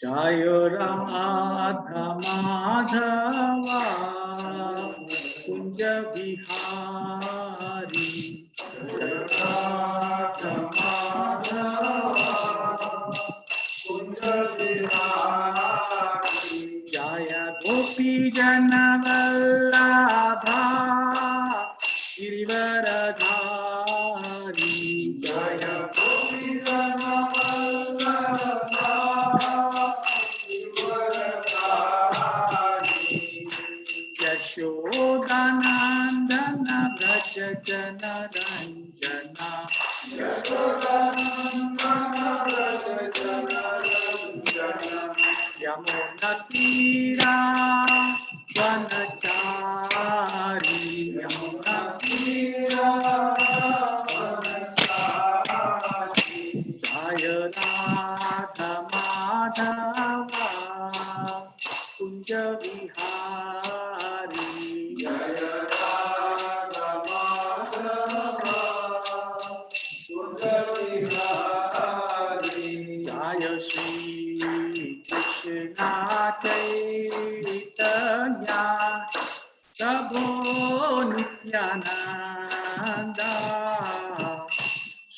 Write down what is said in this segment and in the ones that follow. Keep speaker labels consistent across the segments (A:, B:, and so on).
A: जय राधा माधवा कुंज बिहारी जय राधा माधवा कुंज बिहारी जय गोपी जन वल्लभा गिरिवरधारी जय गोपी जन वल्लभा यशोदानंदन व्रज जन रंजना यमुना तीरा वनचारी यमुना तीरा जय राधा माधवा कुंज बिहारी जय राधा माधवा कुंज बिहारी जय श्री कृष्ण चैतन्य प्रभो नित्यानंद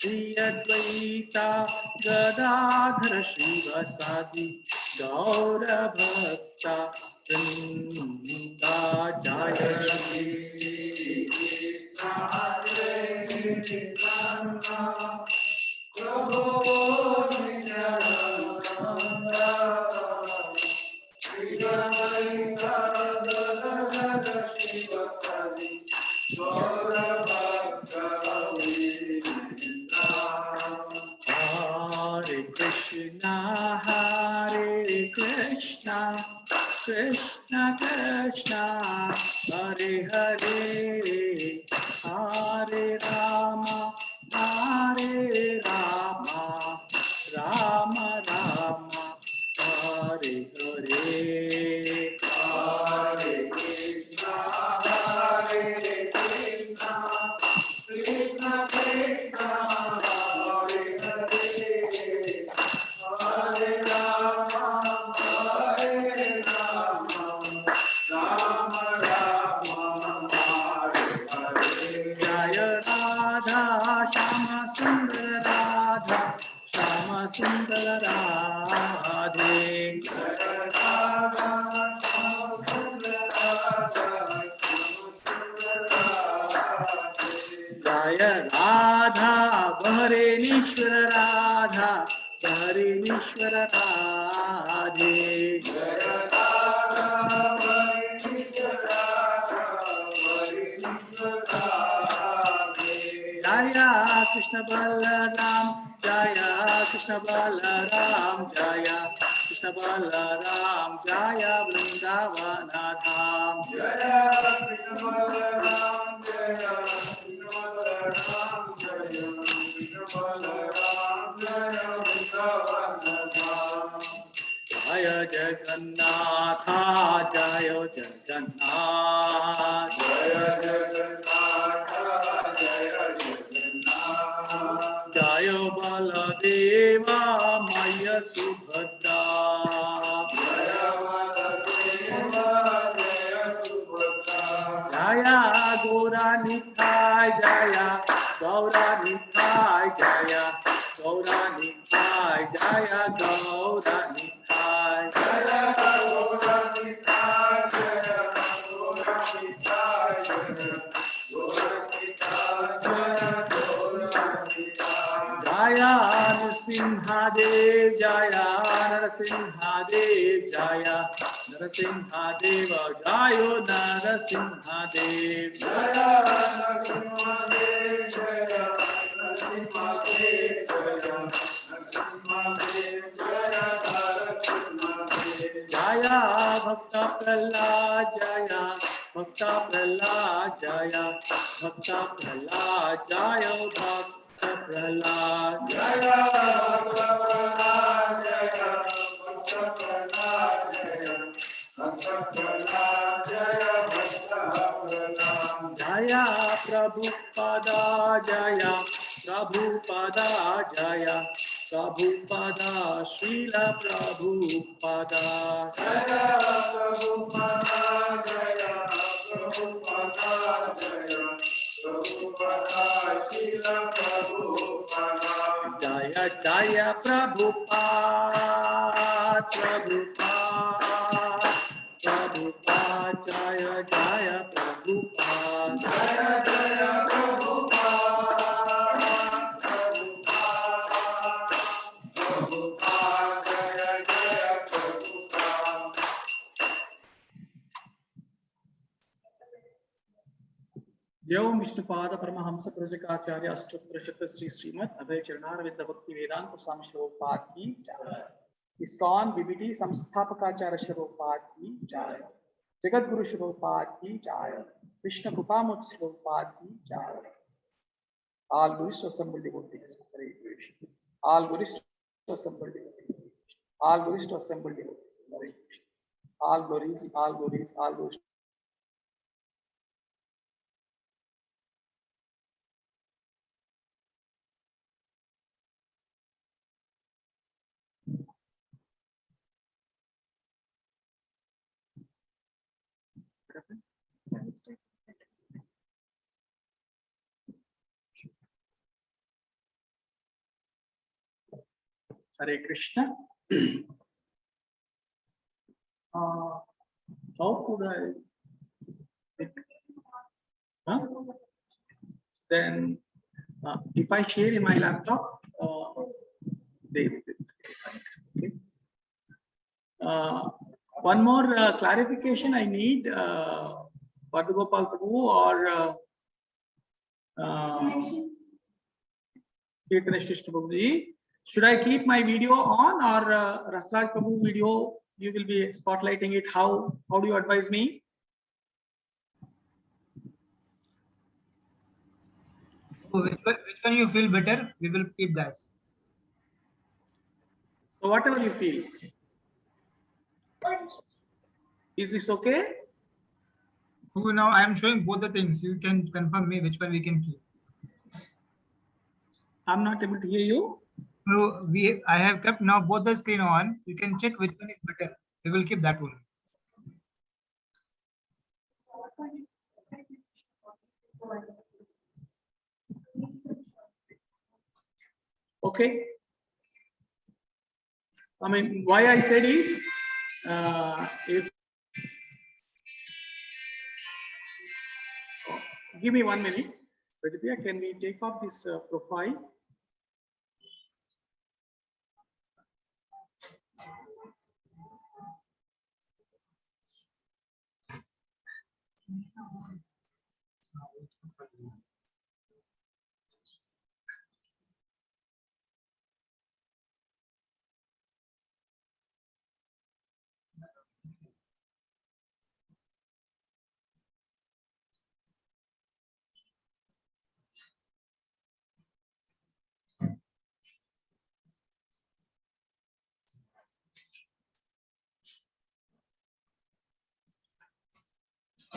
A: श्री अद्वैता गदाधर श्रीवासादि गौर भक्ता वृंदा जय श्री कृष्ण प्रभो नित्यानंद श्री अद्वैता गदाधर श्रीवासादि गौर भक्ता Hare Krishna, Krishna Krishna, Hare Hare, Hare Rama, Rama Rama, Hare Hare, Hare Krishna, Krishna Krishna, Hare Hare, Hare Rama, Rama Rama, Hare Hare. Jaya Radha, Shama Sundar Radha, Shama Sundar Radhe. Jaya Radha, Shama Sundar Radha, Jaya Radha, Bharenishwar Radha, Bharenishwar Radhe. Jaya Radha, Bharenishwar Radha, Bharenishwar Radhe. Jaya Krishna Balaram, Jaya Krishna Balaram, Jaya Krishna Balaram, Jaya Vrindavana Dham. Jaya Krishna Balaram, Jaya Jaya Jagannath, Jaya Jagannath, Jaya Jagannath, Jaya Jagannath, Jaya Baladeva, Maya Subhadra, Jaya Baladeva, Maya Subhadra, Jaya Gaura Nithai, Jaya Gaura Nithai, Jaya Gaura Nithai, Jaya Gaura Nithai, Jaya Gaura Nithai, Jaya Gaura Nithai, Jaya Gaura Nithai, Jaya Gaura Nithai, Jaya Nrsimhadev, Jaya Nrsimhadev, Jaya Nrsimhadev, Jaya Nrsimhadev, Jaya Nrsimhadev, Jaya Nrsimhadev, Jaya Nrsimhadev, Jaya Nrsimhadev, Jaya Bhakta Prahlad, Jaya Bhakta Prahlad, Jaya Bhakta Prahlad, Jaya Bhakta Prahlad, Jaya Bhakta Prahlad, Jaya Bhakta Prahlad, Jaya Bhakta Prahlad, Jaya Bhakta Prahlad, Jaya Prabhupada, Jaya Prabhupada, Jaya Prabhupada, Srila Prabhupada.
B: Jaya Prabhupada, Jaya Prabhupada, Jaya Prabhupada, Srila Prabhupada.
A: Jaya Jaya Prabhupada, Prabhupada, Prabhupada, Jaya Jaya Prabhupada.
B: Jaya Jaya Prabhupada, Prabhupada, Jaya Jaya Prabhupada.
A: जय ओम विष्णुपाद परमहंस प्रजकाचार्य अष्टोत्तर शतक श्री श्रीमद अभय चरणारविंद भक्ति वेदांत स्वामी श्लोकपाद की जय। ISKCON BBT संस्थापकाचार्य श्लोकपाद की जय। जगत गुरु श्लोकपाद की जय। विष्णु कृपामूर्ति श्लोकपाद की जय। All Gurus assemble devotees. Hare Krishna. All Gurus assemble devotees. All Gurus assemble devotees. Hare Krishna. All glories, all glories, all glories. Hare Krishna. How could I? Huh? Then, if I share in my laptop, they will. Okay. One more clarification I need, Vardhagopal Prabhu or Kirtanesh Krishna Prabhuji. Should I keep my video on, or Rasraj Prabhu video you will be spotlighting it? How do you advise me?
C: Which one you feel better, we will keep that.
A: So whatever you feel. Is this okay?
C: So now I am showing both the things. You can confirm me which one we can keep.
A: I'm not able to hear you.
C: So I have kept now both the screen on. You can check which one is better. We will keep that one.
A: Okay. I mean, why I said is, if give me 1 minute, Pradipya, can we take off this profile?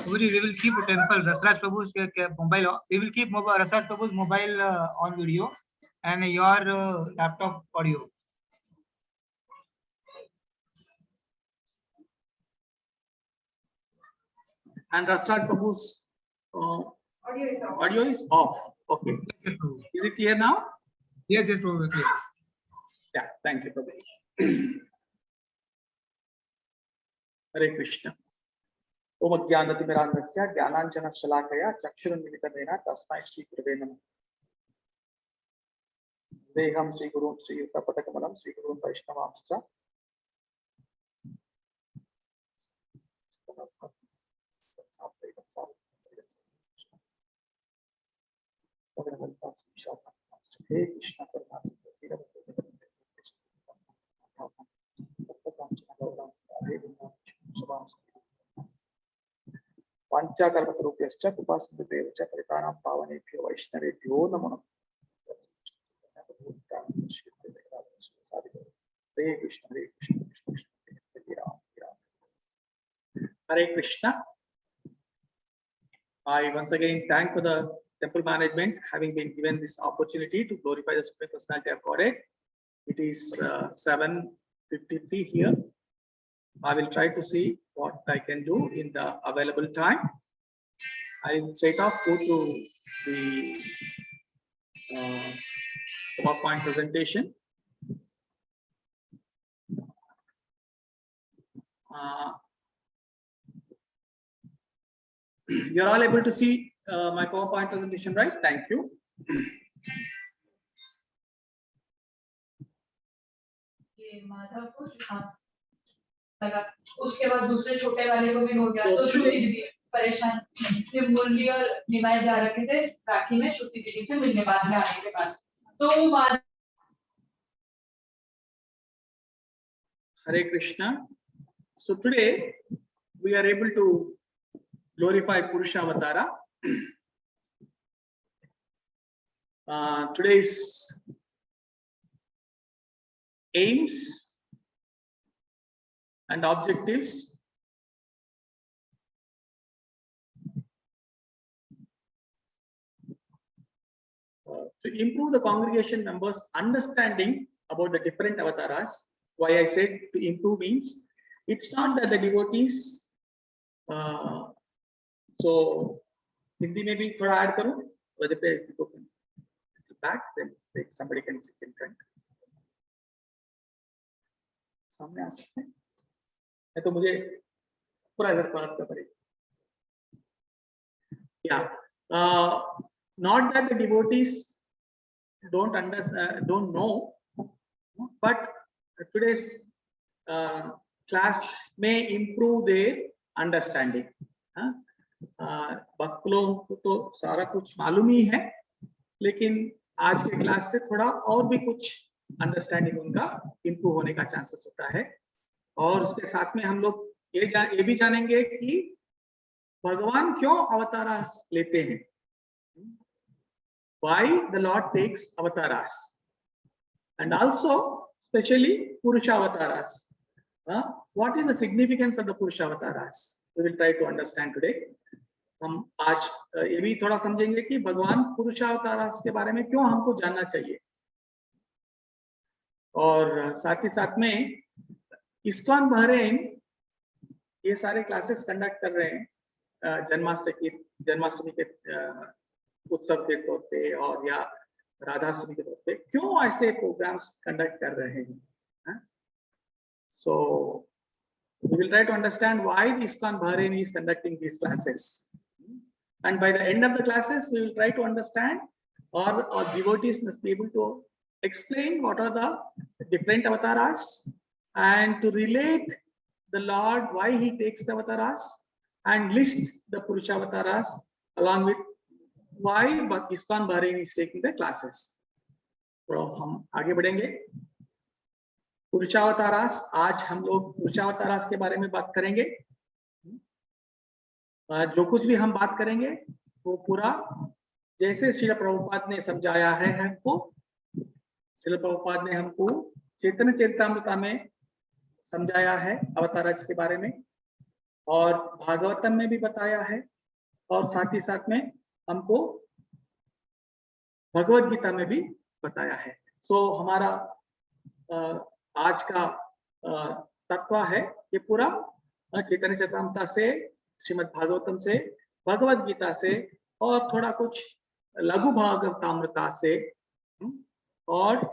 C: We will keep temple Rasraj Prabhu's mobile. We will keep Rasraj Prabhu's mobile on video and your laptop audio.
A: And Rasraj Prabhu's audio is off. Okay.
C: Yes,
A: is it clear now?
C: Yes, Prabhu. Clear.
A: Yeah, thank you, Prabhu. Hare Krishna. Om Jnanatimirandasya Jnananjana Shalakaya Chakshurunmilitamena Tasmai Shri Gurave Namah. Deham Shri Guru Shri Yuktapatakamanam Shri Guru Vaishnavamscha. Hey Krishna Pancha Kalpatarupyascha Kupasundevcha Paritanam Pavanebhyo Vaishnavebhyo Namo Namaः. Hare Krishna, Hare Krishna, Krishna Krishna, Hare Ram, Hare Ram. Hare Krishna. I once again thank for the temple management having been given this opportunity to glorify the Supreme Personality of Godhead. It is 7:53 here. I will try to see what I can do in the available time. I will straight off go to the PowerPoint presentation. You're all able to see my PowerPoint presentation, right? Thank you.
D: Madhav को लगा, उसके बाद दूसरे छोटे वाले को भी हो गया, तो श्रुति दीदी परेशान, फिर मुरली और निमाय जा रखे थे राखी में श्रुति दीदी से मिलने बाद में आने के बाद, तो वो बाद
A: Hare Krishna. So today we are able to glorify Purusha Avatara. Today's aims and objectives. To improve the congregation members' understanding about the different avatars. Why I said to improve means it's not that the devotees. So Hindi में भी थोड़ा add करूं, वजह पे back then somebody can sit in front. सामने आ सकते हैं, नहीं तो मुझे पूरा इधर बात करना पड़ेगा. Yeah, not that the devotees don't understand, don't know, but today's class may improve their understanding. भक्त लोगों को तो सारा कुछ मालूम ही है, लेकिन आज के क्लास से थोड़ा और भी कुछ अंडरस्टैंडिंग उनका इम्प्रूव होने का चांसेस होता है. और उसके साथ में हम लोग ये भी जानेंगे कि भगवान क्यों अवतार लेते हैं. Why the Lord takes avatars, and also especially Purusha avatars. What is the significance of the Purusha avatars? We will try to understand today. हम आज ये भी थोड़ा समझेंगे कि भगवान पुरुषा अवतारास के बारे में क्यों हमको जानना चाहिए. और साथ ही साथ में इस्कॉन बहरेन ये सारे क्लासेस कंडक्ट कर रहे हैं जन्माष्टमी के उत्सव के तौर पे और या राधाष्टमी के तौर पे. क्यों ऐसे प्रोग्राम्स कंडक्ट कर रहे हैं? So we will try to understand why the ISKCON Bahrain is conducting these classes, and by the end of the classes we will try to understand, or devotees must be able to explain what are the different avatars and to relate the Lord why he takes the avatars and list the Purusha avatars along with why ISKCON Bahrain is taking the classes. तो हम आगे बढ़ेंगे. पुरुषावतारास, आज हम लोग पुरुषावतारास के बारे में बात करेंगे. जो कुछ भी हम बात करेंगे वो पूरा जैसे श्रील प्रभुपाद ने समझाया है हमको. श्रील प्रभुपाद ने हमको चैतन्य चरितामृत में समझाया है अवतारास के बारे में, और भागवतम में भी बताया है, और साथ ही साथ में हमको भगवद गीता में भी बताया है. सो हमारा आज का तत्व है ये पूरा चैतन्य चरितामृत से, श्रीमद् भागवतम से, भगवद गीता से और थोड़ा कुछ लघु भागवतामृत से और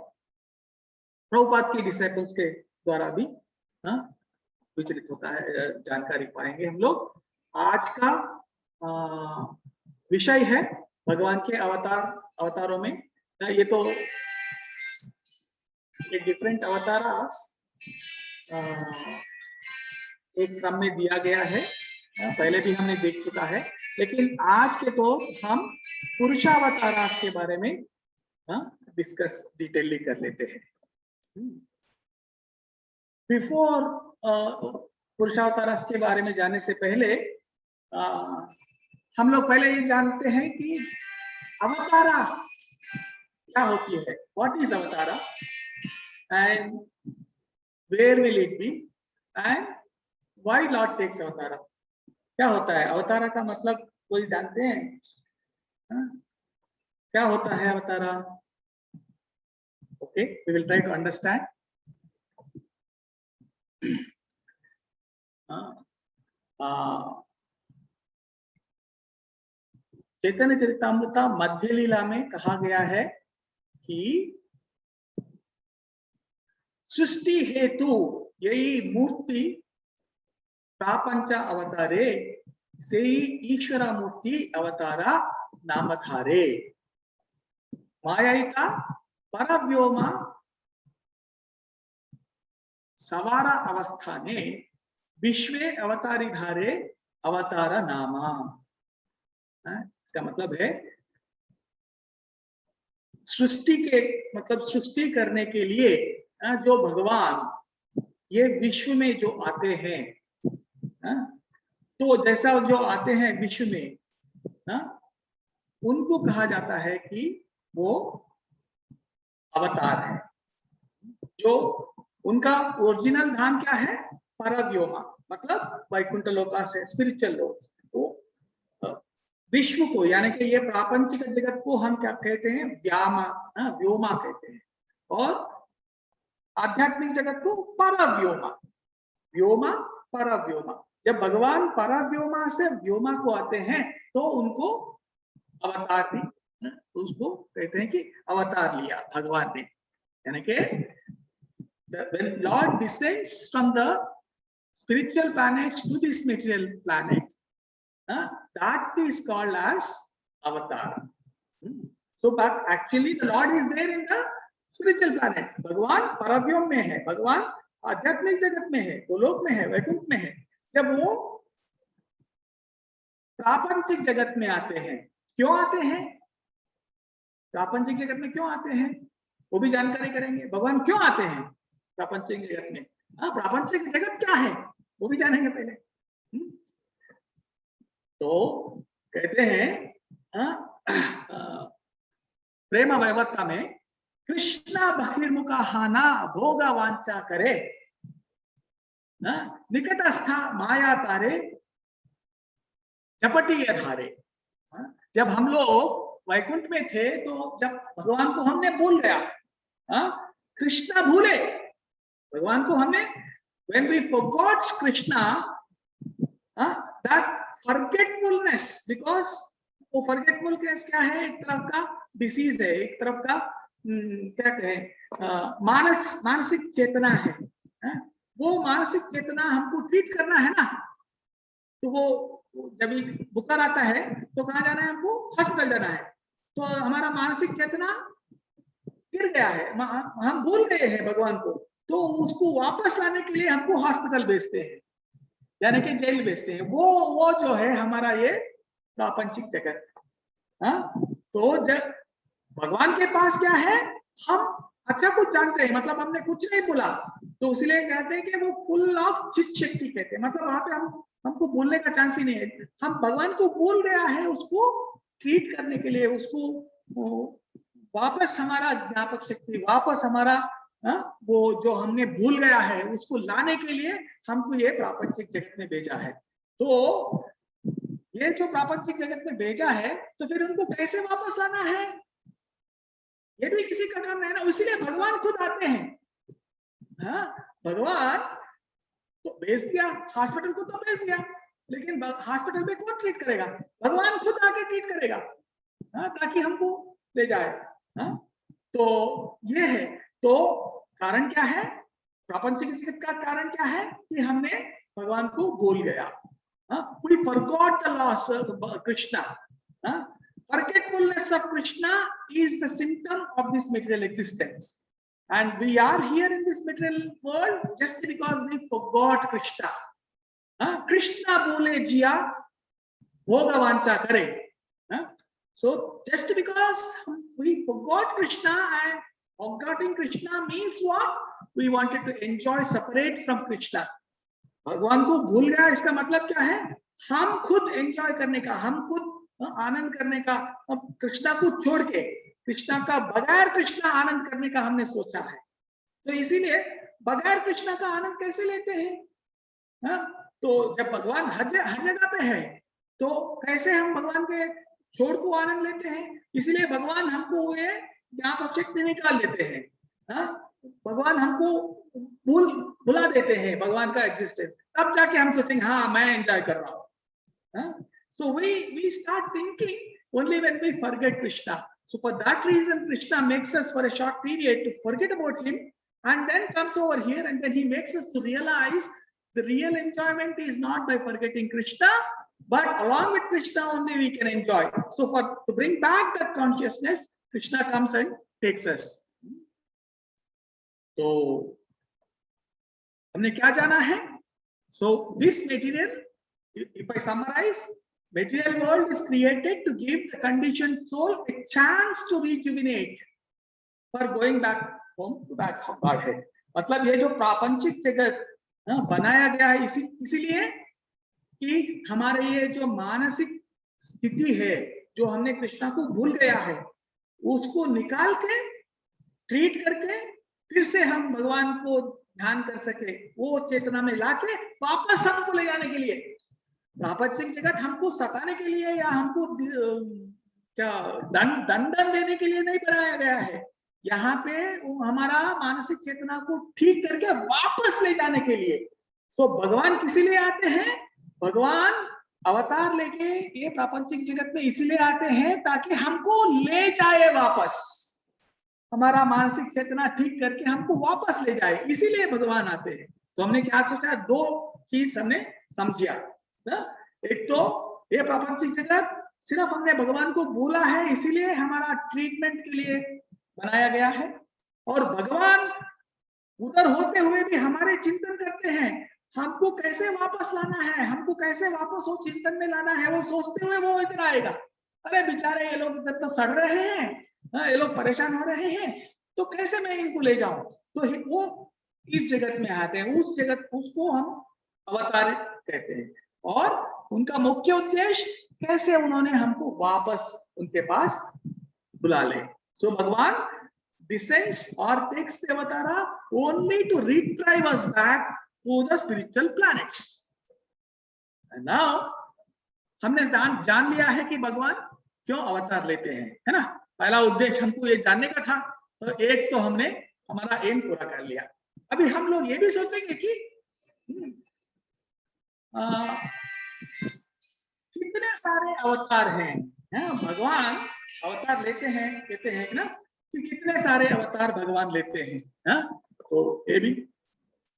A: प्रभुपाद के डिसाइपल्स के द्वारा भी विचलित होता है, जानकारी पाएंगे हम लोग. आज का विषय है भगवान के अवतारों में. ये तो एक डिफरेंट अवतारास एक क्रम में दिया गया है, पहले भी हमने देख चुका है, लेकिन आज के तो हम पुरुषावतारास के बारे में डिस्कस डिटेलली कर लेते हैं. बिफोर पुरुषावतारास के बारे में जाने से पहले हम लोग पहले ये जानते हैं कि अवतारा क्या होती है. What is avatara and where will it be and why Lord takes avatara. क्या होता है अवतारा का मतलब, कोई जानते हैं? क्या होता है अवतारा? Okay, we will try to understand. चैतन्य चरितामृत मध्य लीला में कहा गया है कि सृष्टि हेतु यही मूर्ति प्रापंच अवतारे से ईश्वर मूर्ति अवतारा नामधारे मायायिता परव्योमा सवार अवस्थाने विश्वे अवतारी धारे अवतार नामा। इसका मतलब है सृष्टि के मतलब सृष्टि करने के लिए जो भगवान ये विश्व में जो आते हैं, तो जैसा जो आते हैं विश्व में उनको कहा जाता है कि वो अवतार है। जो उनका ओरिजिनल धाम क्या है? परव्योमा, मतलब वैकुंठ लोका से स्पिरिचुअल लोक। तो विश्व को यानी कि ये प्रापंचिक जगत को हम क्या कहते हैं? व्यामा, व्योमा कहते हैं, और आध्यात्मिक जगत को परव्योमा। व्योमा परव्योमा। जब भगवान परव्योमा से व्योमा को आते हैं तो उनको अवतार भी, उसको कहते हैं कि अवतार लिया भगवान ने। यानी कि when Lord descends from the spiritual planets to this material planet, that is called as avatar. So but actually the Lord is there in the spiritual planet. भगवान परव्योम में है, भगवान आध्यात्मिक जगत में है, गोलोक में है, वैकुंठ में है। जब वो प्रापंचिक जगत में आते हैं, क्यों आते हैं? प्रापंचिक जगत में क्यों आते हैं वो भी जानकारी करेंगे। भगवान क्यों आते हैं प्रापंचिक जगत में? प्रापंचिक जगत क्या है वो भी जानेंगे पहले। तो कहते हैं प्रेम वैवर्ता में कृष्णा बहिर्मुखा हाना भोग वांछा करे, निकटस्था माया तारे झपटी धारे। जब हम लोग वैकुंठ में थे तो जब भगवान को हमने भूल गया, कृष्णा भूले भगवान को हमने, when we forgot Krishna, that forgetfulness, because वो forgetfulness क्या है? एक तरफ का डिसीज है, एक तरफ का क्या कहें मानसिक चेतना है। वो मानसिक चेतना हमको ट्रीट करना है ना, तो वो जब बुखार आता है तो कहाँ जाना है? हमको हॉस्पिटल जाना है। तो हमारा मानसिक चेतना गिर गया है, हम भूल गए हैं भगवान को, तो उसको वापस लाने के लिए हमको हॉस्पिटल भेजते हैं, यानी कि जेल भेजते हैं। वो जो है हमारा ये प्रापंचिक जगत। तो जब भगवान के पास क्या है? हम अच्छा कुछ जानते हैं, मतलब हमने कुछ नहीं बोला, तो इसलिए कहते हैं कि वो फुल ऑफ चित शक्ति कहते हैं। मतलब वहां पे हमको बोलने का चांस ही नहीं है। हम भगवान को बोल गया है, उसको ट्रीट करने के लिए, उसको वापस हमारा ज्ञापक शक्ति, वापस हमारा वो जो हमने भूल गया है उसको लाने के लिए हमको ये प्रापंचिक जगत में भेजा है। तो ये जो प्रापंचिक जगत में भेजा है, तो फिर उनको कैसे वापस लाना है ये भी किसी का काम नहीं है ना। इसीलिए भगवान खुद आते हैं। भगवान तो भेज दिया, हॉस्पिटल को तो भेज दिया, लेकिन हॉस्पिटल में कौन ट्रीट करेगा? भगवान खुद आके ट्रीट करेगा, ताकि हमको ले जाए। तो ये है। तो कारण क्या है? प्रापंचिक जगत का कारण क्या है? कि हमने भगवान को भूल गया। We forgot the loss of Krishna. Forgetfulness of Krishna is the symptom of this material existence, and we are here in this material world just because we forgot Krishna. Krishna bole jiya bhoga vancha kare. So just because we forgot Krishna, and forgetting Krishna means what? We wanted to enjoy separate from Krishna. भगवान को भूल गया, इसका मतलब क्या है? हम खुद एंजॉय करने का, हम खुद आनंद करने का, कृष्णा को छोड़ के, कृष्णा का बगैर कृष्णा आनंद करने का हमने सोचा है। तो इसीलिए बगैर कृष्णा का आनंद कैसे लेते हैं? तो जब भगवान हर जगह पे है तो कैसे हम भगवान के छोड़ को आनंद लेते हैं? इसलिए भगवान हमको ये ज्ञापक शक्ति निकाल लेते हैं। भगवान हमको बुला देते हैं भगवान का एग्जिस्टेंस, तब जाके हम सोचेंगे हाँ मैं एंजॉय कर रहा हूँ। So we start thinking only when we forget Krishna. So for that reason, Krishna makes us for a short period to forget about him, and then comes over here, and then he makes us to realize the real enjoyment is not by forgetting Krishna, but along with Krishna only we can enjoy. So to bring back that consciousness, Krishna comes and takes us. तो हमने क्या जाना है? So this material, if I summarize, material world is created to give the conditioned soul a chance to rejuvenate for going back home to back Godhead. मतलब ये जो प्रापंचिक जगत बनाया गया है इसीलिए कि हमारे ये जो मानसिक स्थिति है, जो हमने कृष्णा को भूल गया है, उसको निकाल के ट्रीट करके फिर से हम भगवान को ध्यान कर सके, वो चेतना में लाके वापस हमको ले जाने के लिए। प्रापंचिक जगत हमको सताने के लिए या हमको क्या दंडन देने के लिए नहीं बनाया गया है। यहाँ पे हमारा मानसिक चेतना को ठीक करके वापस ले जाने के लिए। सो भगवान किसी लिए आते हैं? भगवान अवतार लेके ये प्रापंचिक जगत में इसीलिए आते हैं ताकि हमको ले जाए वापस, हमारा मानसिक चेतना ठीक करके हमको वापस ले जाए, इसीलिए भगवान आते हैं। तो हमने क्या सोचा? दो चीज हमने समझिया। एक तो ये प्रापंचिक जगत सिर्फ हमने भगवान को बोला है इसीलिए हमारा ट्रीटमेंट के लिए बनाया गया है, और भगवान उधर होते हुए भी हमारे चिंतन करते हैं हमको कैसे वापस लाना है, हमको कैसे वापस वो चिंतन में लाना है। वो सोचते हुए वो इधर आएगा, अरे बेचारे ये लोग इधर तो सड़ रहे हैं, ये लोग परेशान हो रहे हैं, तो कैसे मैं इनको ले जाऊं। तो वो इस जगत में आते हैं, उस जगत, उसको हम अवतार कहते हैं। और उनका मुख्य उद्देश्य कैसे उन्होंने हमको वापस उनके पास बुला ले। सो भगवान descends or takes the avatara only to retrieve us back to the spiritual planets. And now हमने जान लिया है कि भगवान क्यों अवतार लेते हैं, है ना। पहला उद्देश्य हमको ये जानने का था, तो एक तो हमने हमारा एम पूरा कर लिया। अभी हम लोग ये भी सोचेंगे कि कितने सारे अवतार हैं, भगवान अवतार लेते हैं, कहते हैं ना कि कितने सारे अवतार भगवान लेते हैं। तो ये भी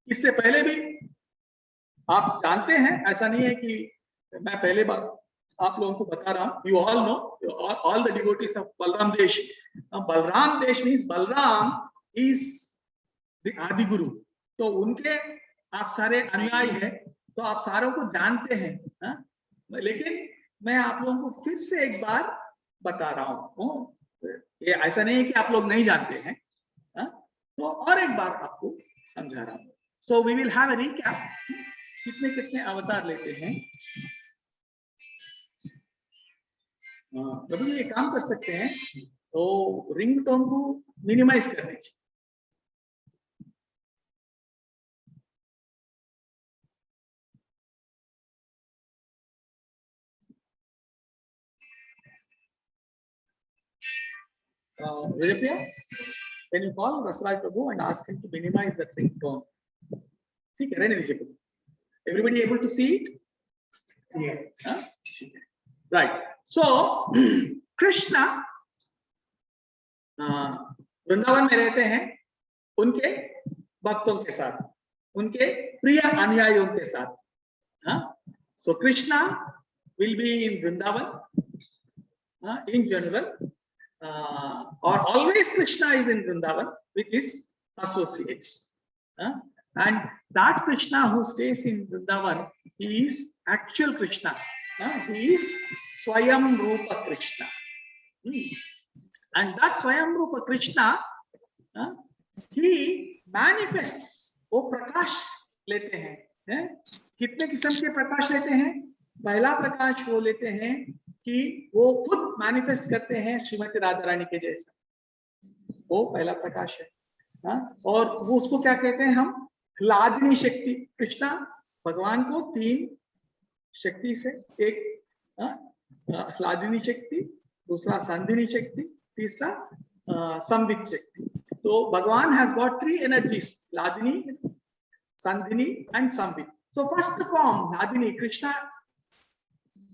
A: इससे पहले भी आप जानते हैं, ऐसा नहीं है कि मैं पहले बार आप लोगों को बता रहा हूँ। You all know, all the devotees of Balram देश। बलराम देश मीन्स बलराम इज द आदि गुरु, तो उनके आप सारे अनुयायी हैं, तो आप सारों को जानते हैं। लेकिन मैं आप लोगों को फिर से एक बार बता रहा हूँ, ये ऐसा नहीं है कि आप लोग नहीं जानते हैं, तो और एक बार आपको समझा रहा हूँ। So we will have a recap, कितने कितने अवतार लेते हैं। प्रभु जी ये काम कर सकते हैं, तो रिंगटोन को मिनिमाइज कर दीजिए। Vijaypriya, can you call Rasraj Prabhu and ask him to minimize that ringtone? ठीक है, रहने दीजिए। Everybody able to see it? Yeah. Right. So Krishna Vrindavan में रहते हैं उनके भक्तों के साथ, उनके प्रिय अनुयायियों के साथ। So Krishna will be in Vrindavan in general. Or always Krishna is in Vrindavan with his associates, and that Krishna who stays in Vrindavan, he is actual Krishna, he is Swayam Rupa Krishna, and that Swayam Rupa Krishna, he manifests, वो प्रकाश लेते हैं। कितने किस्म के प्रकाश लेते हैं? पहला प्रकाश वो लेते हैं कि वो खुद मैनिफेस्ट करते हैं श्रीमती राधा रानी के जैसा, वो पहला प्रकाश है। और वो उसको क्या कहते हैं हम? ह्लादिनी शक्ति। कृष्णा भगवान को तीन शक्ति से, एक ह्लादिनी शक्ति, दूसरा संधिनी शक्ति, तीसरा संवित शक्ति। So Bhagavan has got three energies: Hladini, Sandhini, and Sambit. So first form, Hladini, Krishna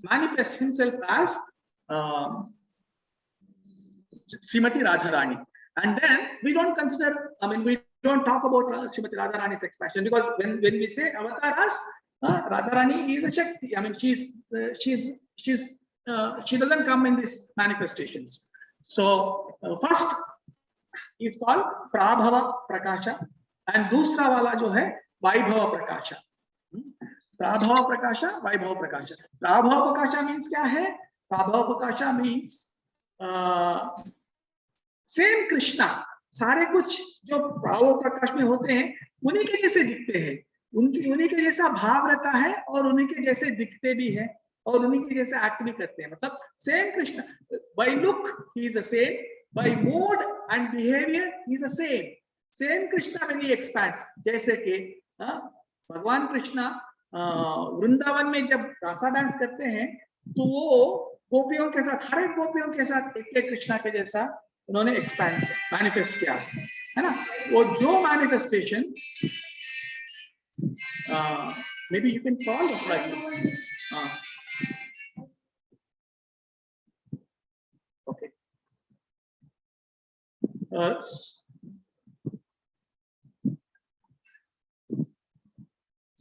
A: manifests himself as Srimati Radharani. And then we don't consider, we don't talk about Srimati Radharani's expansion, because when we say avatars, Radharani is a Shakti. She doesn't come in these manifestations. So first is called Prabhava Prakasha, and दूसरा वाला जो है Vaibhava Prakasha. Prabhava Prakasha, Vaibhava Prakasha. Prabhava Prakasha means क्या है? Prabhava Prakasha means same Krishna, सारे कुछ जो भाव प्रकाश में होते हैं उन्हीं के जैसे दिखते हैं, उन्हीं के जैसा भाव रहता है और उन्हीं के जैसे दिखते भी हैं और उन्हीं के जैसे एक्ट भी करते हैं. मतलब same Krishna, by look he is the same, by mode and behaviour he is the same. Same Krishna when he expands. जैसे कि भगवान कृष्णा वृंदावन में जब रासा डांस करते हैं तो वो गोपियों के साथ, हर एक गोपियों के साथ एक एक कृष्णा के जैसा उन्होंने एक्सपैंड मैनिफेस्ट किया है ना. वो जो manifestation, may be you can call the slide. Okay,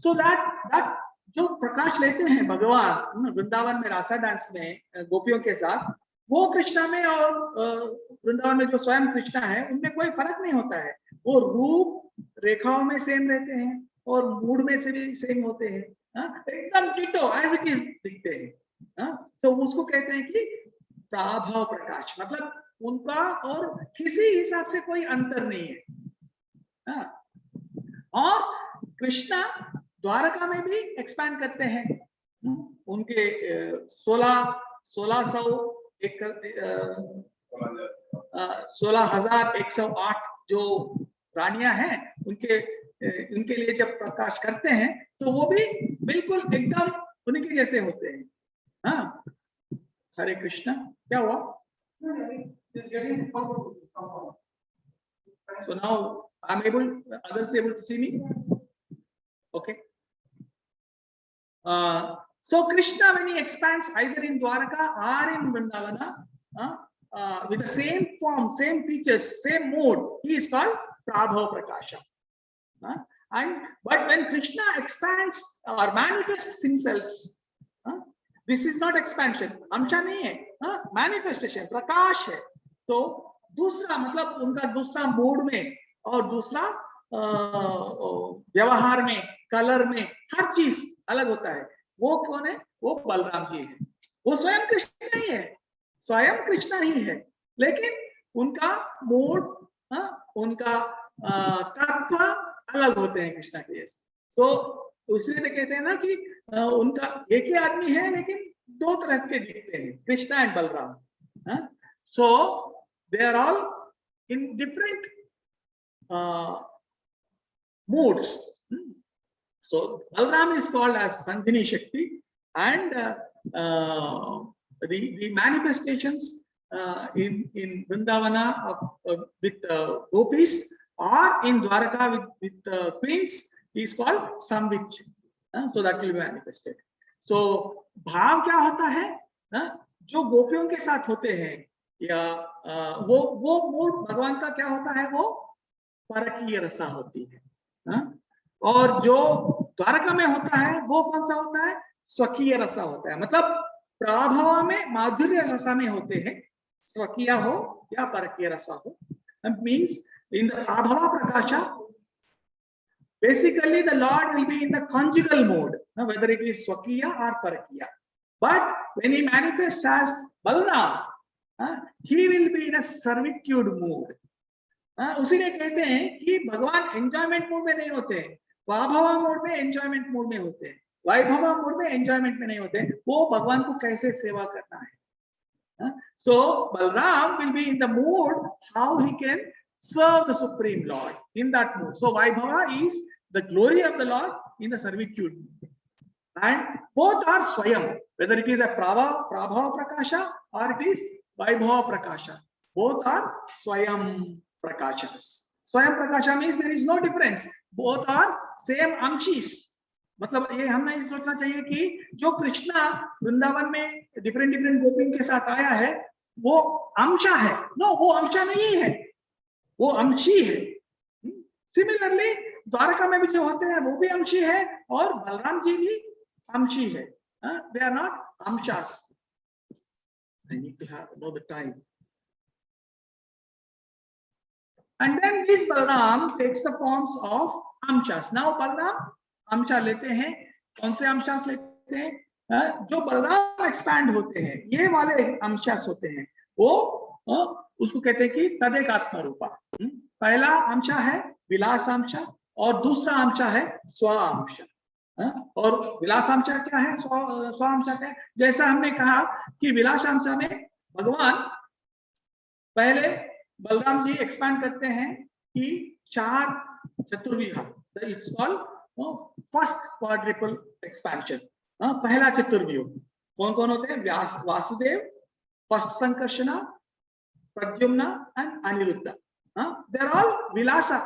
A: so that जो प्रकाश लेते हैं भगवान वृंदावन में रासा डांस में गोपियों के साथ, वो कृष्णा में और वृंदावन में जो स्वयं कृष्णा है उनमें कोई फर्क नहीं होता है. वो रूप रेखाओं में सेम रहते हैं और मूड में से भी सेम होते हैं, एकदम डिटो एज इट इज दिखते हैं. तो उसको कहते हैं कि प्राभाव प्रकाश, मतलब उनका और किसी हिसाब से कोई अंतर नहीं है. और कृष्णा द्वारका में भी एक्सपैंड करते हैं. उनके 16,108 जो रानियां हैं, उनके लिए जब प्रकाश करते हैं तो वो भी बिल्कुल एकदम उन्हीं के जैसे होते हैं. हाँ, हरे कृष्णा. क्या हुआ? So now I'm others able to see me? Okay. So Krishna, when he expands either in Dwaraka or in Vrindavana, with the same form, same features, same mode, he is called Prabhava Prakasha. But when Krishna expands or manifests himself, this is not expansion, amsha nahi hai, manifestation, prakash hai. तो दूसरा मतलब उनका दूसरा mood में और दूसरा व्यवहार में, कलर में, हर चीज अलग होता है. वो कौन है? वो बलराम जी है. वो स्वयं कृष्ण ही है, स्वयं कृष्ण ही है, लेकिन उनका मूड, उनका तत्व अलग होते हैं कृष्णा के जैसे. तो इसलिए तो कहते हैं ना कि उनका एक ही आदमी है लेकिन दो तरह के दिखते हैं, Krishna and Balram. So they are all in different moods. So Balram is called as Sandhini Shakti, and the manifestations in Vrindavana with gopis or in Dwaraka with queens is called Samvit. So that will be manifested. So भाव क्या होता है? जो गोपियों के साथ होते हैं या वो मूड भगवान का क्या होता है? वो परकीय रसा होती है. और जो द्वारका में होता है वो कौन सा होता है? स्वकीय रसा होता है. मतलब प्राभव में माधुर्य रसा में होते हैं, स्वकीय हो या परकीय रसा हो. Means in the prabhava prakasha basically the Lord will be in the conjugal mode, whether it is Swakiya or Parakiya. But when he manifests as Balram, he will be in a servitude mood. उसीलिए कहते हैं कि भगवान enjoyment mood में नहीं होते हैं, वाभवा mood में enjoyment mood में होते हैं, वैभवा मूड में एंजॉयमेंट में नहीं होते हैं. वो भगवान को कैसे सेवा करना है. So Balram will be in the mood how he can serve the Supreme Lord in that mood. So Vaibhava is the glory of the Lord in the servitude. And both are Swayam, whether it is a Prabhava Prakasha or it is Vaibhava Prakasha. Both are Swayam. prakashas. स्वयं प्रकाशा means there is no difference. Both are same amshis. मतलब ये हमें ये सोचना चाहिए कि जो कृष्णा वृंदावन में डिफरेंट डिफरेंट गोपियों के साथ आया है वो अंशा है. नो, वो अंशा नहीं है, वो अंशी है. सिमिलरली द्वारका में भी जो होते हैं वो भी अंशी है और बलराम जी भी अंशी है. They are not amshas. I need to know the time. And then this Balram takes the forms of amshas. Now Balram amsha लेते हैं. कौन से amshas लेते हैं? जो बलराम एक्सपैंड होते हैं, ये वाले amshas होते हैं, वो उसको कहते हैं कि तदेकात्म रूपा. पहला अंशा है विलासांशा और दूसरा अंशा है स्वांशा. और विलासांशा क्या है, स्वांशा क्या है? जैसा हमने कहा कि विलासांशा में भगवान पहले बलराम जी एक्सपैंड करते हैं कि 4 चतुर्विहा. It's called first quadruple expansion. पहला चतुर्व्यूह कौन कौन होते हैं? Vasudeva, first Sankarshana, Pradyumna and Aniruddha. They are all vilasa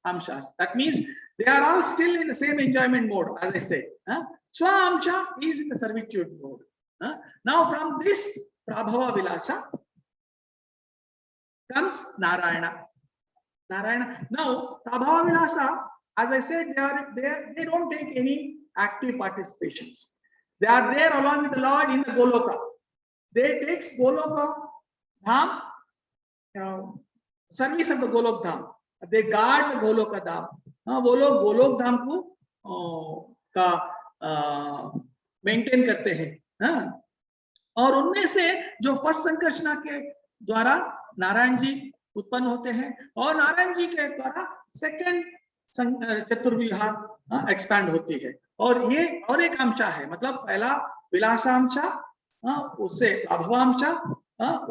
A: amshas. That means they are all still in the same enjoyment mode, as I said. Swa amsha is in the servitude mode. Now from this prabhava vilasa comes Narayana. Now prabhava vilasa, as I said, they don't take any active participations. They are there along with the Lord in the Goloka. They take Goloka Dham, service of the Golok Dham. They guard the Goloka Dham. वो लोग गोलोक धाम को का maintain करते हैं. और उनमें से जो फर्स्ट संकर्षणा के द्वारा नारायण जी उत्पन्न होते हैं और नारायण जी के द्वारा सेकंड चतुर्विहा एक्सपैंड होती है. और ये और एक अंशा है, मतलब पहला विलासांशा, उससे प्रभवांशा,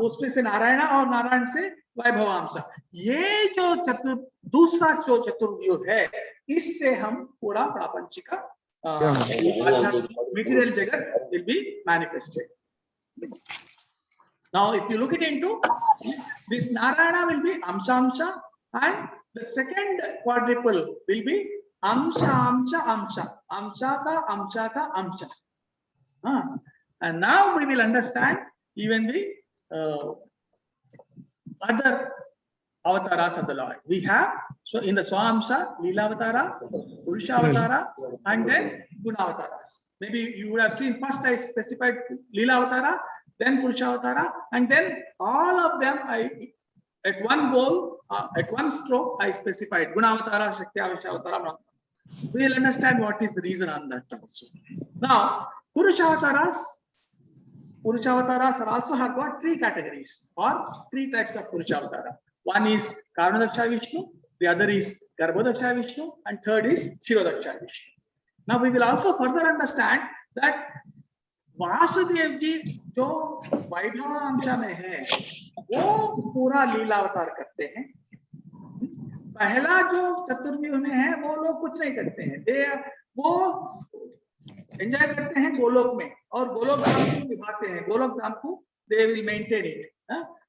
A: उसमें से नारायणा और नारायण से वैभवांशा. ये जो दूसरा जो चतुर्व्यूह है, इससे हम पूरा प्रापंचिका material जगत will be manifested. Now if you look it into this, Narayana will be amsha and the second quadruple will be amsha. And now we will understand even the other avatars of the Lord. We have, so in the Swamsa, Leela Avatara, Purusha Avatara, and then Guna Avataras. Maybe you would have seen first I specified Leela Avatara, then Purusha Avatara, and then all of them at one goal, at one stroke, I specified Guna Avatara, Shakti Avatara. We will understand what is the reason on that also. Now, Purusha Avataras also have got 3 categories or 3 types of Purusha Avatara. One is Karnadaksha Vishnu, the other is Garbhodaksha Vishnu, and third is Shirodaksha Vishnu. Now we will also further understand that Vasudev ji जो वैभव अंशा में है, वो पूरा लीला अवतार करते हैं. पहला जो चतुर्व्यूह में है, वो लोग कुछ नहीं करते हैं. वो एंजॉय करते हैं गोलोक में और गोलोक धाम को निभाते हैं. गोलोक धाम को they will maintain it.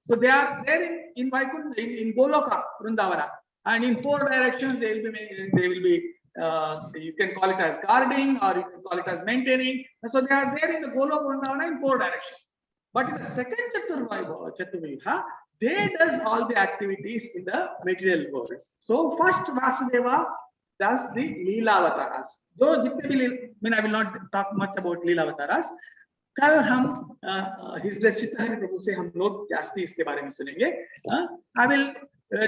A: So they are there in Vaikunth, in Goloka, Vrindavana, and in 4 directions they will be you can call it as guarding or you can call it as maintaining. So they are there in the Goloka Vrindavana in 4 directions. But in the second Chaturvyuha, they does all the activities in the material world. So first Vasudeva does the Leela Avataras. So I will not talk much about Leela Avataras. कल हम His Blessed Hari Prabhu से हम लोग जास्ती इसके बारे में सुनेंगे. I will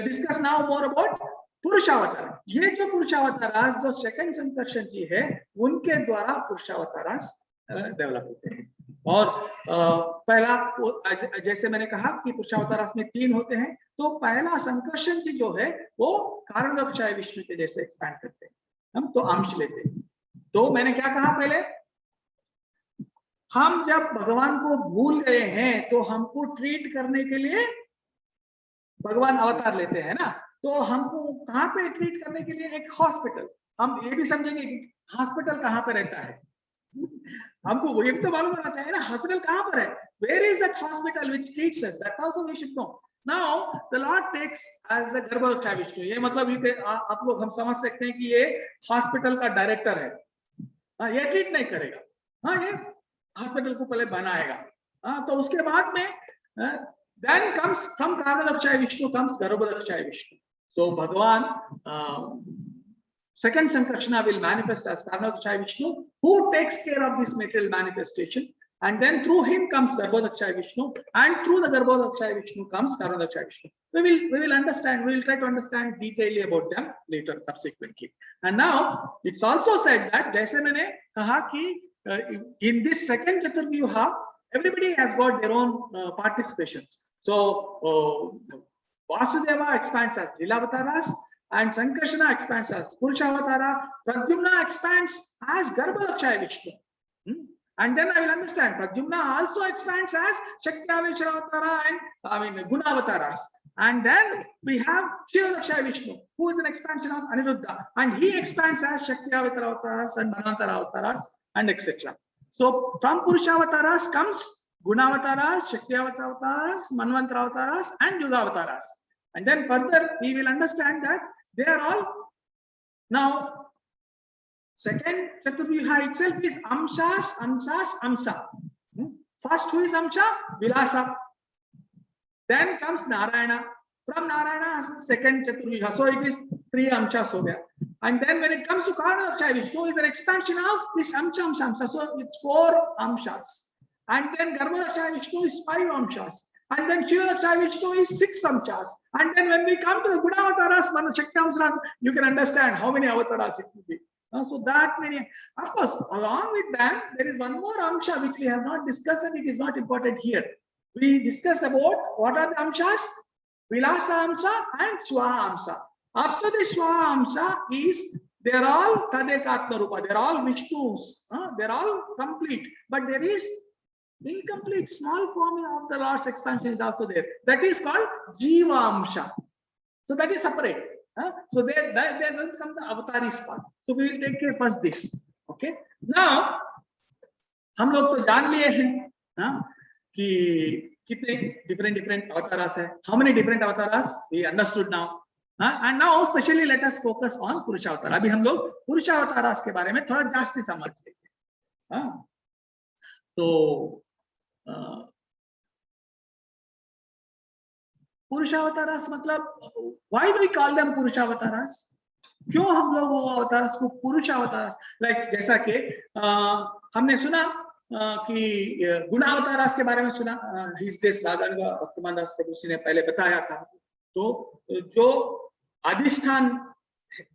A: discuss now more about पुरुषावतार. ये जो पुरुषावतारास जो सेकंड संकर्षण जी है, उनके द्वारा पुरुषावतारास डेवलप होते हैं. और पहला जैसे मैंने कहा कि पुरुषावतारास में 3 होते हैं, तो पहला संकर्षण जी जो है वो कारणदक्षाय विष्णु के जैसे एक्सपैंड करते हैं. हम तो अंश लेते हैं. तो मैंने क्या कहा पहले, हम जब भगवान को भूल गए हैं तो हमको ट्रीट करने के लिए भगवान अवतार लेते हैं ना. तो हमको कहाँ पे ट्रीट करने के लिए एक हॉस्पिटल, हम ये भी समझेंगे कि हॉस्पिटल कहाँ पे रहता है. हमको वो ये तो मालूम होना चाहिए ना, हॉस्पिटल कहाँ पर है. Where is that hospital which treats us, that also we should know. Now the Lord takes as a Garbharaksha Vishnu. ये मतलब आप लोग हम समझ सकते हैं कि ये हॉस्पिटल का डायरेक्टर है. हाँ, ये ट्रीट नहीं करेगा. हाँ, ये हॉस्पिटल को पहले बनाएगा. हाँ, तो उसके बाद में then comes from कारणरक्षाय Vishnu comes गर्भरक्षाय Vishnu. So Bhagavan second Sankarshana will manifest as Karanakshaya Vishnu, who takes care of this material manifestation, and then through him comes Garbhodakshaya Vishnu, and through the Garbhodakshaya Vishnu comes Karanakshaya Vishnu. We will understand. We will try to understand detailedly about them later subsequently. And now it's also said that जैसे मैंने कहा कि in this second Chaturvyuha, everybody has got their own participations. So Vasudeva expands as Lilavataras, and Sankarshana expands as Purushavatara, Pradyumna expands as Garbhodakshaya Vishnu. And then I will understand, Pradyumna also expands as Shaktyavatara and Gunavataras. And then we have Shivadakshaya Vishnu, who is an expansion of Aniruddha, and he expands as Shaktyavatara and Manvantara and etc. So from Purushavataras comes Gunavataras, Shaktyavatara, Manvantara and Yugavataras. And then further we will understand that they are all now second Chaturvyuha itself is Amsa. First who is Amsa? Vilasa. Then comes Narayana. From Narayana second Chaturvyuha. So it is 3 Amshas over there. And then when it comes to Karanakshaya Vishnu, is an expansion of this Amsa. So it's 4 Amshas. And then Garbhodakshaya Vishnu is 5 Amshas. And then Shivadakshaya Vishnu is 6 Amshas. And then when we come to the Gunavataras, Shakti, you can understand how many avatars it will be. So that many, of course, along with that, there is one more Amsha which we have not discussed, and it is not important here. We discussed about what are the Amshas? Vilasa Amsa and Swaha Amsa. After the Swaha Amsa is, they are all Tadekatma Rupa, they are all Vishnus, they are all complete, but there is incomplete small form of the Lord's expansion is also there. That is called Jiva Amsha. So that is separate. So there doesn't come the Avataris part. So we will take care first this. Okay. Now, हम लोग तो जान लिए हैं कि कितने different avatars है. How many different avatars we understood now. And now especially let us focus on Purushavatara. अभी हम लोग Purushavatars के बारे में थोड़ा जास्ती समझ लेंगे. तो Purushavataras मतलब why do we call them Purushavataras? क्यों हम लोग वो अवतारस को पुरुषावतारस, लाइक जैसा कि हमने सुना कि गुणावतारस के बारे में सुना, हिज ग्रेस रागानुगा भक्तमान दास प्रभु जी ने पहले बताया था. तो जो अधिष्ठान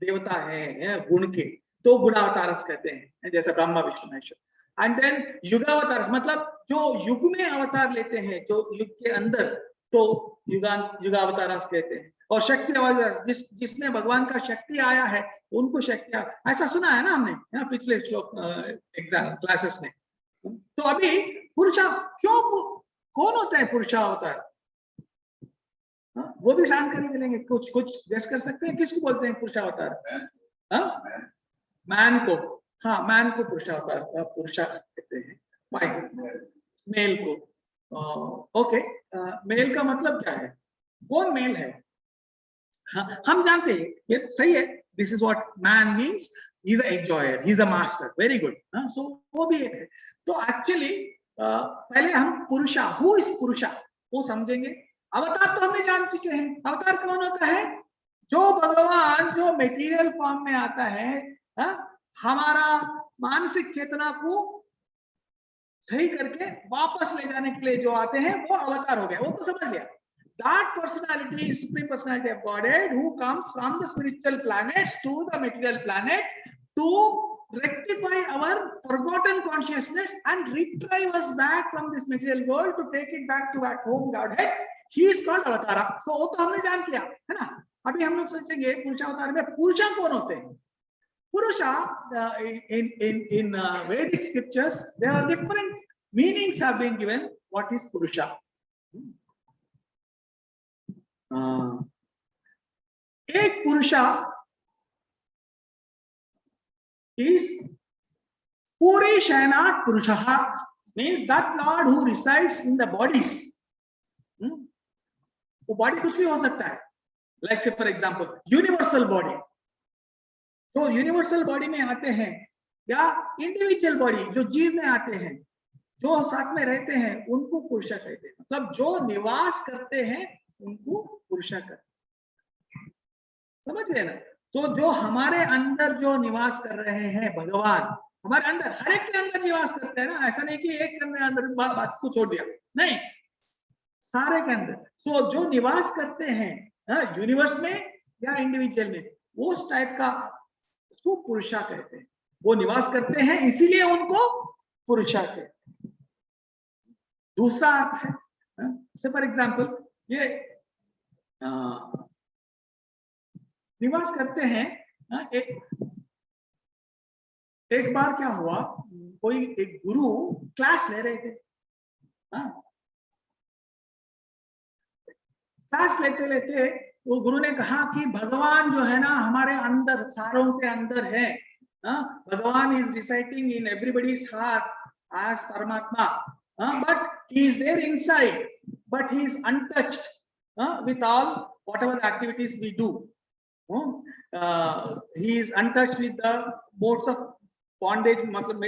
A: देवता है गुण के, तो गुणावतारस कहते हैं, जैसे ब्रह्मा विष्णु महेश्वर. एंड देन युगावतारस मतलब जो युग में अवतार लेते हैं, जो युग के अंदर, तो युगावतारस कहते हैं. और शक्ति अवतार जिसमें भगवान का शक्ति आया है उनको शक्ति, ऐसा सुना है ना हमने पिछले श्लोक एग्जाम क्लासेस में. तो अभी पुरुषा क्यों, कौन होता है पुरुषावतार, वो भी जानकारी मिलेंगे. कुछ गेस कर सकते हैं किसको बोलते हैं पुरुषावतार? मैन को. हाँ, मैन को पुरुषावतार पुरुषा कहते हैं, मेल को. ओके, मेल का मतलब क्या है, कौन मेल है? हाँ, हम जानते हैं, ये सही है. This is what man means. He is a enjoyer, he is a master. Very good. So वो भी एक है. तो एक्चुअली पहले हम पुरुषा, हु इज पुरुषा, वो समझेंगे. अवतार तो हमने जान चुके हैं. अवतार कौन होता है? जो भगवान जो मेटीरियल फॉर्म में आता है, हमारा मानसिक चेतना को सही करके वापस ले जाने के लिए जो आते हैं, वो अवतार हो गया. वो तो समझ लिया. That personality is supreme personality of Godhead who comes from the spiritual planets to the material planet to rectify our forgotten consciousness and retrieve us back from this material world to take it back to back home Godhead. He is called Avatara. So वो तो हमने जान किया है ना. अभी हम लोग सोचेंगे पुरुषावतार में पुरुषा कौन होते हैं? Purusha in Vedic scriptures there are different meanings have been given. What is Purusha? एक पुरुषा is Puri Shayanat Purushaha, means that Lord who resides in the bodies. वो बॉडी कुछ भी हो सकता है, like for example universal body, जो universal body में आते हैं, या इंडिविजुअल बॉडी जो जीव में आते हैं, जो साथ में रहते हैं, उनको पुरुषा कहते हैं। मतलब जो निवास करते हैं उनको पुरुषा कहते हैं, समझ गए ना। तो जो हमारे अंदर जो निवास कर रहे हैं भगवान, हमारे अंदर हर एक के अंदर निवास करते हैं ना, ऐसा नहीं कि एक के अंदर बात को छोड़ दिया, नहीं, सारे के अंदर। सो जो निवास करते हैं यूनिवर्स में या इंडिविजुअल में, वो उस टाइप का उसको पुरुषा कहते हैं। वो निवास करते हैं इसीलिए उनको पुरुषा कहते हैं। दूसरा अर्थ है, से फॉर एग्जाम्पल ये निवास करते हैं। एक बार क्या हुआ, कोई एक गुरु क्लास ले रहे थे, क्लास लेते लेते वो गुरु ने कहा कि भगवान जो है ना हमारे अंदर, सारों के अंदर है। Bhagwan is reciting in everybody's heart as Paramatma, but he is there inside, but he is untouched with all whatever activities we do. He is untouched with the modes of bondage, मतलब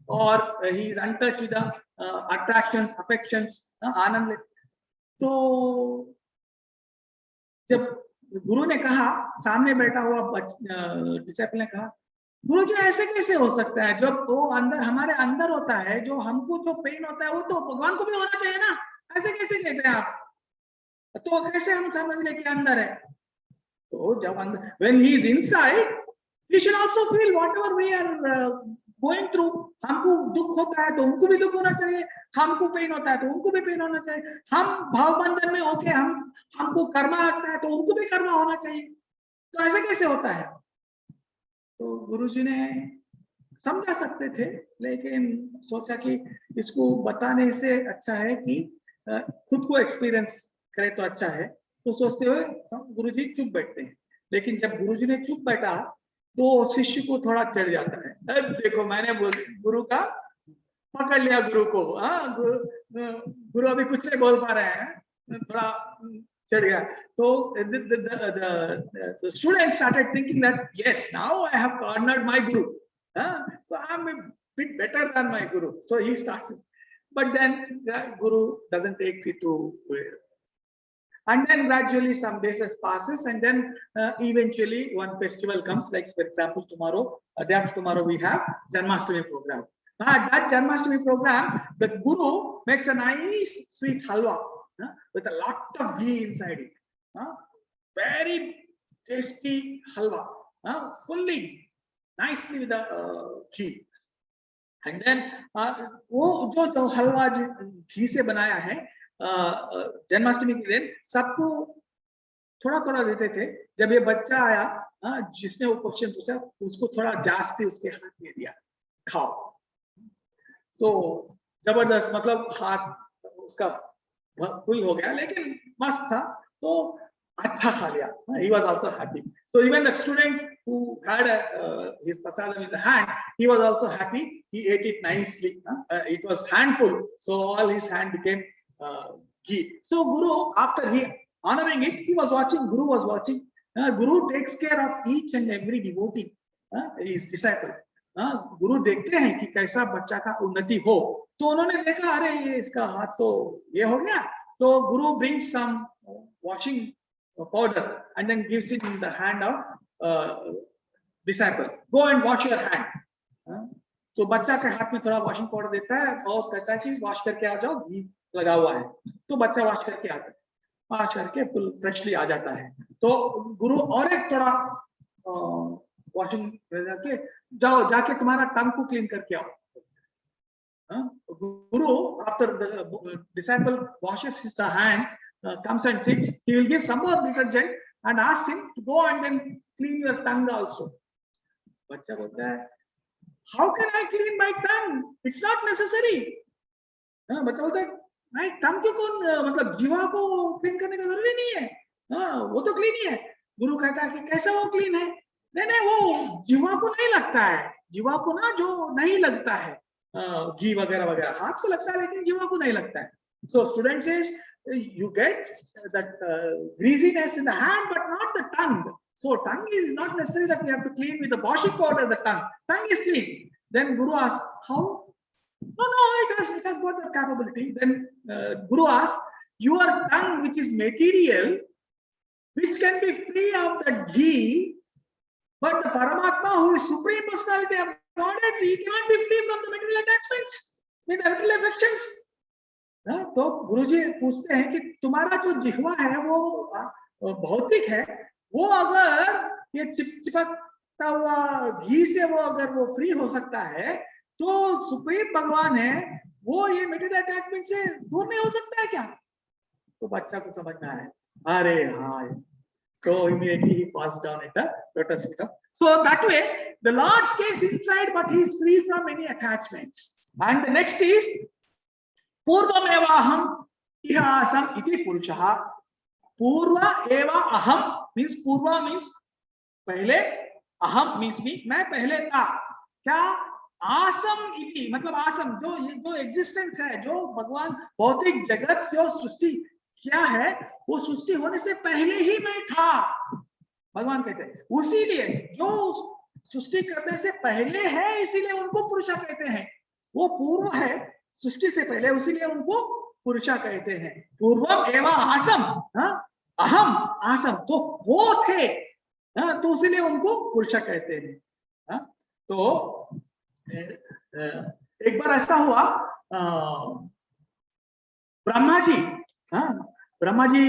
A: or he is untouched with the attractions, affections, आनंद. तो जब गुरु ने कहा, सामने बैठा हुआ disciple ने कहा, गुरु जी ऐसे कैसे हो सकता है, जब वो अंदर हमारे अंदर होता है, जो हमको जो पेन होता है वो तो भगवान को भी होना चाहिए ना, ऐसे कैसे कहते हैं आप, तो कैसे हम समझ ले कि अंदर है। तो जब अंदर, when he is inside, he should also feel whatever we are going through. हमको दुख होता है तो उनको भी दुख होना चाहिए, हमको पेन होता है तो उनको भी पेन होना चाहिए, हम भाव बंधन में होके हमको कर्मा आता है तो उनको भी कर्मा होना चाहिए। तो ऐसे कैसे होता है? तो गुरुजी ने समझा सकते थे, लेकिन सोचा कि इसको बताने से अच्छा है कि खुद को एक्सपीरियंस करे तो अच्छा है। तो सोचते हुए गुरुजी चुप बैठते हैं। लेकिन जब गुरुजी ने चुप बैठा तो शिष्य को थोड़ा चढ़ जाता है, देखो मैंने गुरु का पकड़ लिया गुरु को, गुरु अभी कुछ नहीं बोल पा रहे हैं, थोड़ा चढ़ गया। तो the student started thinking that yes, now I have cornered my guru, so I am a bit better than my guru. So he starts, but then the guru doesn't take it to. And then gradually some days passes, and then eventually one festival comes. Like for example, tomorrow, day after tomorrow, we have Janmashtami program. That Janmashtami program, the guru makes a nice sweet halwa with a lot of ghee inside it. Very tasty halwa, fully nicely with the ghee. And then वो जो हलवा घी से बनाया है जन्माष्टमी के दिन सबको थोड़ा थोड़ा देते थे। जब ये बच्चा आया, जिसने वो क्वेश्चन पूछा, उसको थोड़ा जास्ती उसके हाथ में दिया, खाओ। तो जबरदस्त, मतलब हाथ उसका फुल हो गया, लेकिन मस्त था, तो अच्छा खा लिया। He was also happy. So even the student who had his prasadam in the hand, he was also happy. He ate it nicely. It was handful, so all his hand became ghee. So Guru, after he honoring it, he was watching. Guru was watching. Guru takes care of each and every devotee, his disciple. गुरु देखते हैं कि कैसा बच्चा का उन्नति हो। तो उन्होंने देखा, अरे ये इसका हाथ तो ये हो गया, तो गुरु brings some washing powder and then gives it in the hand of disciple. Go and wash your hand. तो बच्चा के हाथ में थोड़ा वॉशिंग पाउडर देता है और कहता है कि वॉश करके आ जाओ, घी लगा हुआ है। तो बच्चा वॉश करके आता है, वॉश करके फुल फ्रेशली आ जाता है। तो गुरु और एक थोड़ा वॉशिंग करके जाओ, जाके तुम्हारा टंग को क्लीन करके आओ। Guru, after the disciple washes his hand, comes and sits, he will give some more detergent and asks him to go and then clean your tongue also. बच्चा बोलता है, how can I clean my tongue? It's not necessary. बच्चा बोलता है, नहीं, टंग क्यों, कौन मतलब जीवा को क्लीन करने का जरूरी नहीं है, वो तो क्लीन ही है। गुरु कहता है कि कैसा वो क्लीन है? नहीं, वो जीवा को नहीं लगता है, जीवा को ना जो नहीं लगता है घी वगैरह वगैरह, हाथ को लगता है लेकिन जीवा को नहीं लगता है। So student says you get that greasiness in the hand, but not the tongue. So tongue is not necessary that we have to clean with the washing powder. The tongue is clean. Then Guru asks, how? No, it has got that capability. Then Guru asks, your tongue, which is material, which can be free of the ghee, but the Paramatma, who is Supreme Personality of Godhead, he cannot be free from the material attachments with the material affections. तो गुरुजी पूछते हैं कि तुम्हारा जो जिह्वा है वो भौतिक है, वो अगर ये चिपचिपकता हुआ घी से वो अगर वो फ्री हो सकता है, तो सुप्रीम भगवान है, वो ये मेटेरियल अटैचमेंट से दूर नहीं हो सकता है क्या? तो बच्चा को समझ में आया, अरे हाँ. So immediately he falls down at the lotus feet. So that way the Lord stays inside, but he is free from any attachments. And the next is Purva eva aham iha asam iti purushaha. Purva eva aham means Purva means पहले, aham means me, मैं पहले था. क्या? आसम इति मतलब आसम जो existence है, जो भगवान भौतिक जगत जो सृष्टि क्या है, वो सृष्टि होने से पहले ही मैं था, भगवान कहते हैं. उसीलिए जो सृष्टि करने से पहले है, इसीलिए उनको पुरुषा कहते हैं. वो पूर्व है सृष्टि से पहले, उसीलिए उनको पुरुषा कहते हैं. पूर्वम एवं आसम, अहम आसम, तो वो थे, तो उसीलिए उनको पुरुषा कहते हैं. तो एक बार ऐसा हुआ, ब्रह्मा जी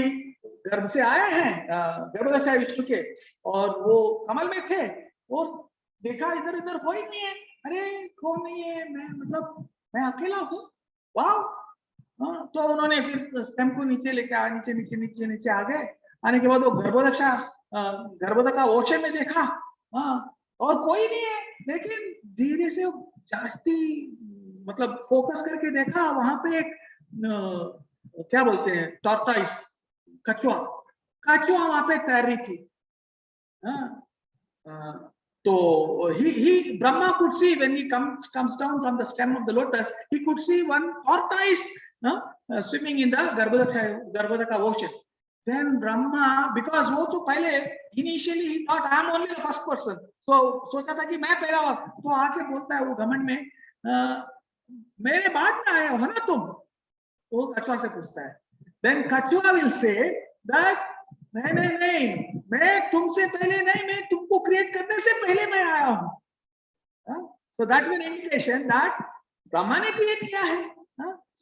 A: गर्भ से आए हैं, गर्भदशा विष्णु के, और वो कमल में थे, और देखा इधर उधर कोई नहीं है. अरे कौन नहीं है, मैं अकेला हूँ. वाह. तो उन्होंने फिर स्टेम को नीचे लेके आया, नीचे आ गए. आने के बाद वो गर्भोदक का ओशन में देखा, और कोई नहीं है. लेकिन धीरे से जास्ती फोकस करके देखा, वहां पे एक क्या बोलते हैं, टॉर्टाइस, कछुआ वहां पे तैर रही थी. तो he Brahma could see when he comes down from the stem of the lotus, he could see one tortoise swimming in the Garbhodaka ocean. Then Brahma, because वो तो पहले initially he thought I am only the first person, so सोचा था कि मैं पहला हूँ. तो आके बोलता है वो घमंड में, मेरे बाद में आए हो ना तुम. वो कछुआ से पूछता है. Then कछुआ will say that नहीं, मैं तुमसे पहले नहीं, मैं तुमको क्रिएट करने से पहले मैं आया हूँ. So that is an indication that Brahma ने क्रिएट किया है.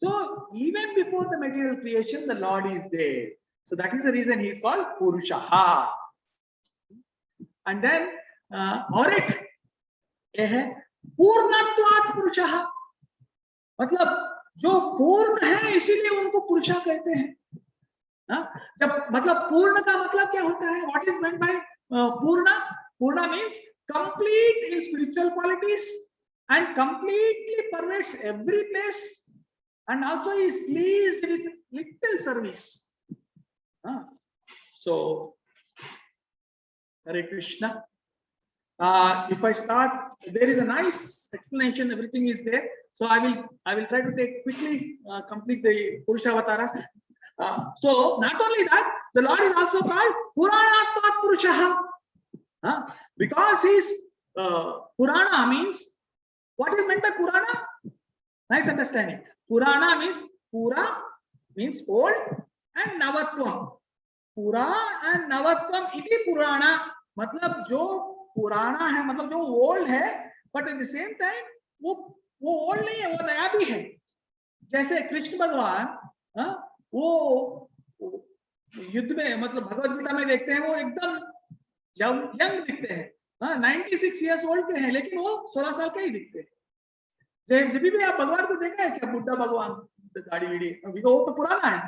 A: So even before the material creation, the Lord is there. So that is the reason he is called Purushaha. And then और एक ये है पूर्णत्वात् पुरुषः, मतलब जो पूर्ण है इसीलिए उनको पुरुषा कहते हैं. जब पूर्ण का मतलब क्या होता है, what is meant by purna means complete in spiritual qualities and completely pervades every place and also is pleased with little service. So Hare Krishna. If I start, there is a nice explanation, everything is there, so I will try to take quickly complete the Purusha Avataras. So not only that, the Lord is also called Puranatvat Purushaha, because his Purana means, what is meant by Purana? Nice understanding. Purana means Pura means old and Navatvam. Pura and Navatvam iti Purana, मतलब जो पुराना है, मतलब जो old है, but at the same time वो old नहीं है, वो नया भी है. जैसे कृष्ण भगवान वो युद्ध में, मतलब भगवत गीता में देखते हैं, वो एकदम यंग दिखते हैं. 96 इयर्स ओल्ड के हैं, लेकिन वो 16 साल के ही दिखते हैं. जब भी आप भगवान को देखा है क्या, बुद्धा भगवान दाढ़ी वीड़ी, वो तो पुराना है.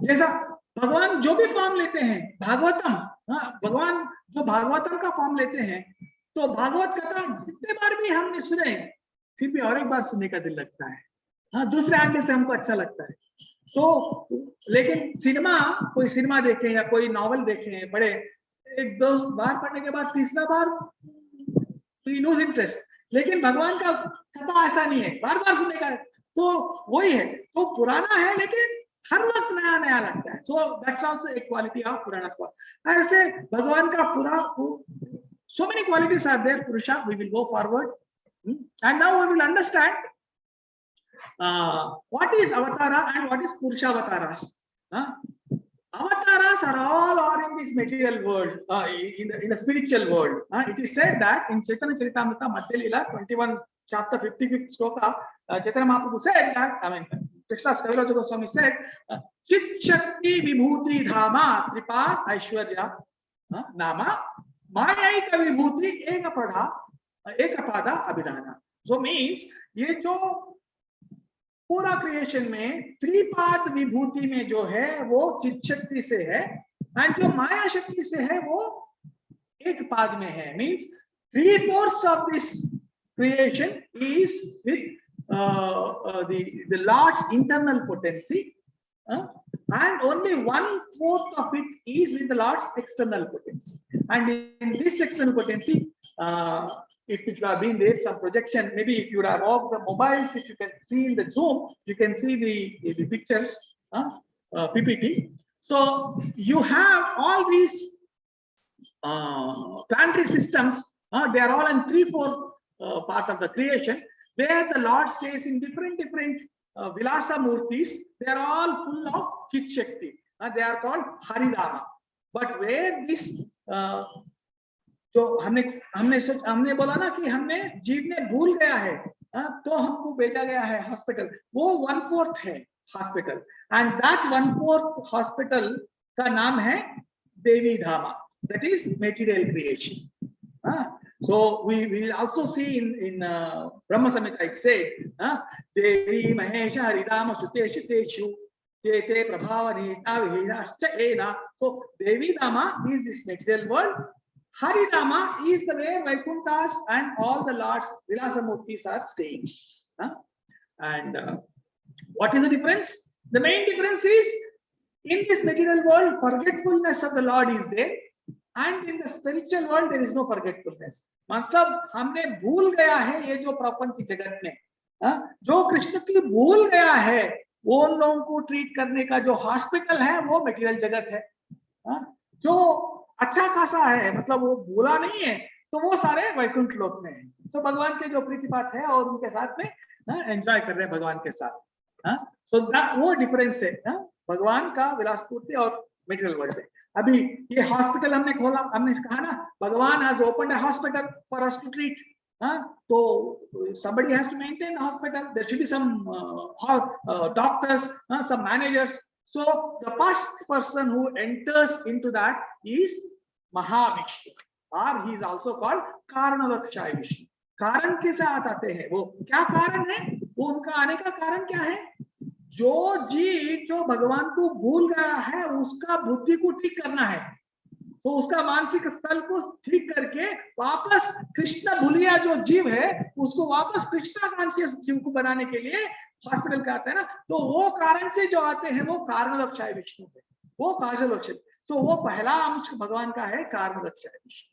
A: जैसा भगवान जो भी फॉर्म लेते हैं, भागवतम, भगवान जो भागवतम का फॉर्म लेते हैं, तो भागवत कथा जितने बार भी हमने सुने, फिर भी और एक बार सुनने का दिल लगता है. दूसरे एंगल से हमको अच्छा लगता है. तो लेकिन सिनेमा, कोई सिनेमा देखें या कोई नॉवल देखें, पढ़े, एक दो बार पढ़ने के बाद तीसरा बार लूज इंटरेस्ट. लेकिन भगवान का कथा ऐसा नहीं है, बार बार सुनने का तो वही है, तो पुराना है लेकिन हर वक्त नया नया लगता है. सो दैट्स आल्सो एक क्वालिटी ऑफ पुराणत्व. ऐसे भगवान का पूरा, so many qualities are there, Purusha. We will go forward, and now we will understand what is avatara and what is Purusha avatars. Avatars are in this material world, in the spiritual world. It is said that in Chaitanya Charitamrita Madhya Leela 21 chapter 55th sloka, Chaitanya Mahaprabhu said that, I mean, Krishnadas Kaviraj Goswami said, Chit Shakti Vibhuti Dhama Tripad Aishwarya Nama Mayaika Vibhuti Ekapada Abhidhana. So means ये जो पूरा creation में त्रिपाद विभूति में जो है वो चित शक्ति से है, एंड जो माया शक्ति से है वो एक पाद में है. Means 3/4 of this creation is with the Lord's internal potency, and only 1/4 of it is with the Lord's external potency. And in this external potency, if it would have been there some projection, maybe if you would have off the mobiles, if you can see in the Zoom, you can see the pictures, PPT. So you have all these planetary systems, they are all in 3/4 part of the creation, where the Lord stays in different Vilasa Murtis. They are all full of Chit Shakti. They are called Haridama. But where this जो हमने बोला ना कि हमने जीव ने भूल गया है, तो हमको भेजा गया है हॉस्पिटल, वो 1/4 है हॉस्पिटल, एंड दैट 1/4 हॉस्पिटल का नाम है देवी धामा, that is material creation. So we will also see in Brahma Samhita it said, Devi Mahesha Haridama Suteshu Teshu Tete Prabhavani Avihascha Ena. So Devi Dama is this material world. Haridama is the way Vaikunthas and all the Lord's Vilasamurtis are staying. And what is the difference? The main difference is, in this material world, forgetfulness of the Lord is there, and in the spiritual world there is no forgetfulness. मतलब हमने भूल गया है ये जो प्रपंच जगत में, जो कृष्ण की भूल गया है, वो उन लोगों को ट्रीट करने का जो हॉस्पिटल है वो मटेरियल जगत है. जो अच्छा खासा है, मतलब वो भूला नहीं है, तो वो सारे वैकुंठ लोक में है. तो भगवान के जो प्रीतिपात है और उनके साथ में एंजॉय कर रहे हैं भगवान के साथ. सो वो डिफरेंस है भगवान का विलासपूर्ति और मटेरियल वर्ल्ड में. अभी ये हॉस्पिटल हमने खोला, हमने कहा ना Bhagwan has opened a hospital for us to treat. तो somebody has to maintain the hospital. There should be some doctors, some managers. So the first person who enters into that is Mahavishnu, or he is also called Karanalakshaya Vishnu. कारण के साथ आते हैं. वो क्या कारण है, वो उनका आने का कारण क्या है? जो जीव जो भगवान को भूल गया है उसका बुद्धि को ठीक करना है. तो उसका मानसिक स्थल को ठीक करके वापस कृष्ण भूलिया जो जीव है उसको वापस कृष्णा कॉन्शियस जीव को बनाने के लिए हॉस्पिटल का आता है ना. तो वो कारण से जो आते हैं वो कारणलक्षाय विष्णु है, वो कारणलक्षण. तो वो पहला अंश भगवान का है कारणलक्षाय विष्णु.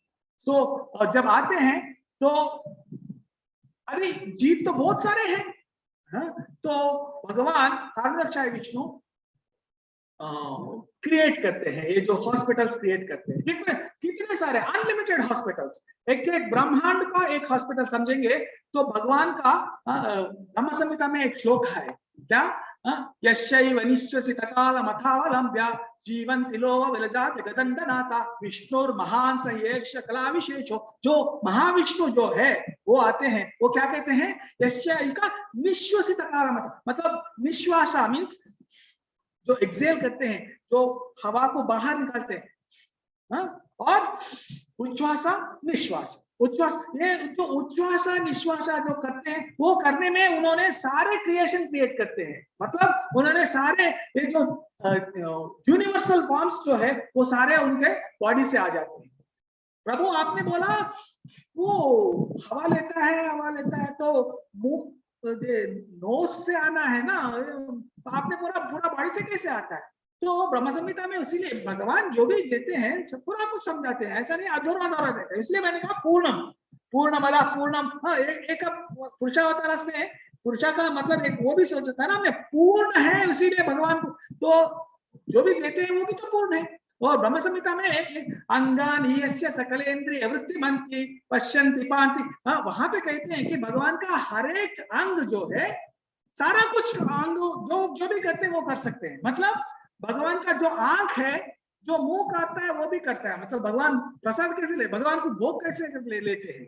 A: तो जब आते हैं तो अरे जीव तो बहुत सारे हैं, तो भगवान कारणलक्षाय विष्णु क्रिएट करते हैं. ये जो हॉस्पिटल्स क्रिएट करते हैं कितने सारे अनलिमिटेड हॉस्पिटल्स. एक ब्रह्मांड का एक हॉस्पिटल समझेंगे तो भगवान का ब्रह्म संहिता में एक श्लोक है क्या, यशैव निश्चित काल मथावलंब्य जीवंति लोभ विलजा जगदंडनाथा विष्णुर महान सयेश कला विशेषो. जो महाविष्णु जो है वो आते हैं, वो क्या कहते हैं, यशैव का निश्वसित काल मतलब निश्वासा मीन्स जो एक्सेल करते हैं, जो हवा को बाहर निकालते हैं, और उच्छ्वासा निश्वास. उच्छ्वास, ये जो उच्छ्वासा निश्वासा जो करते हैं वो करने में उन्होंने सारे क्रिएशन क्रिएट करते हैं. मतलब उन्होंने सारे ये जो यूनिवर्सल फॉर्म्स जो है वो सारे उनके बॉडी से आ जाते हैं. प्रभु आपने बोला वो हवा लेता है तो मुंह नोज से आना है ना, आपने पूरा बॉडी से कैसे आता है? तो ब्रह्म संहिता में इसीलिए भगवान जो भी देते हैं सब पूरा कुछ समझाते हैं, ऐसा नहीं अधूरा देते हैं. इसलिए मैंने कहा पूर्णम पूर्णमदा पूर्णम. एक पुरुषावतार में पुरुषाकार मतलब एक वो भी सोचता है ना, मैं पूर्ण है इसीलिए भगवान को तो जो भी देते हैं वो भी तो पूर्ण है। और ब्रह्म संहिता में अंगानि यस्य सकलेन्द्रिय वृत्तिमन्ति पश्यन्ति पान्ति, हाँ वहां पे कहते हैं कि भगवान का हर एक अंग जो है, सारा कुछ अंग जो भी करते हैं वो कर सकते हैं। मतलब भगवान का जो आंख है, जो मुंह करता है वो भी करता है। मतलब भगवान प्रसाद कैसे ले, भगवान को भोग कैसे लेते हैं,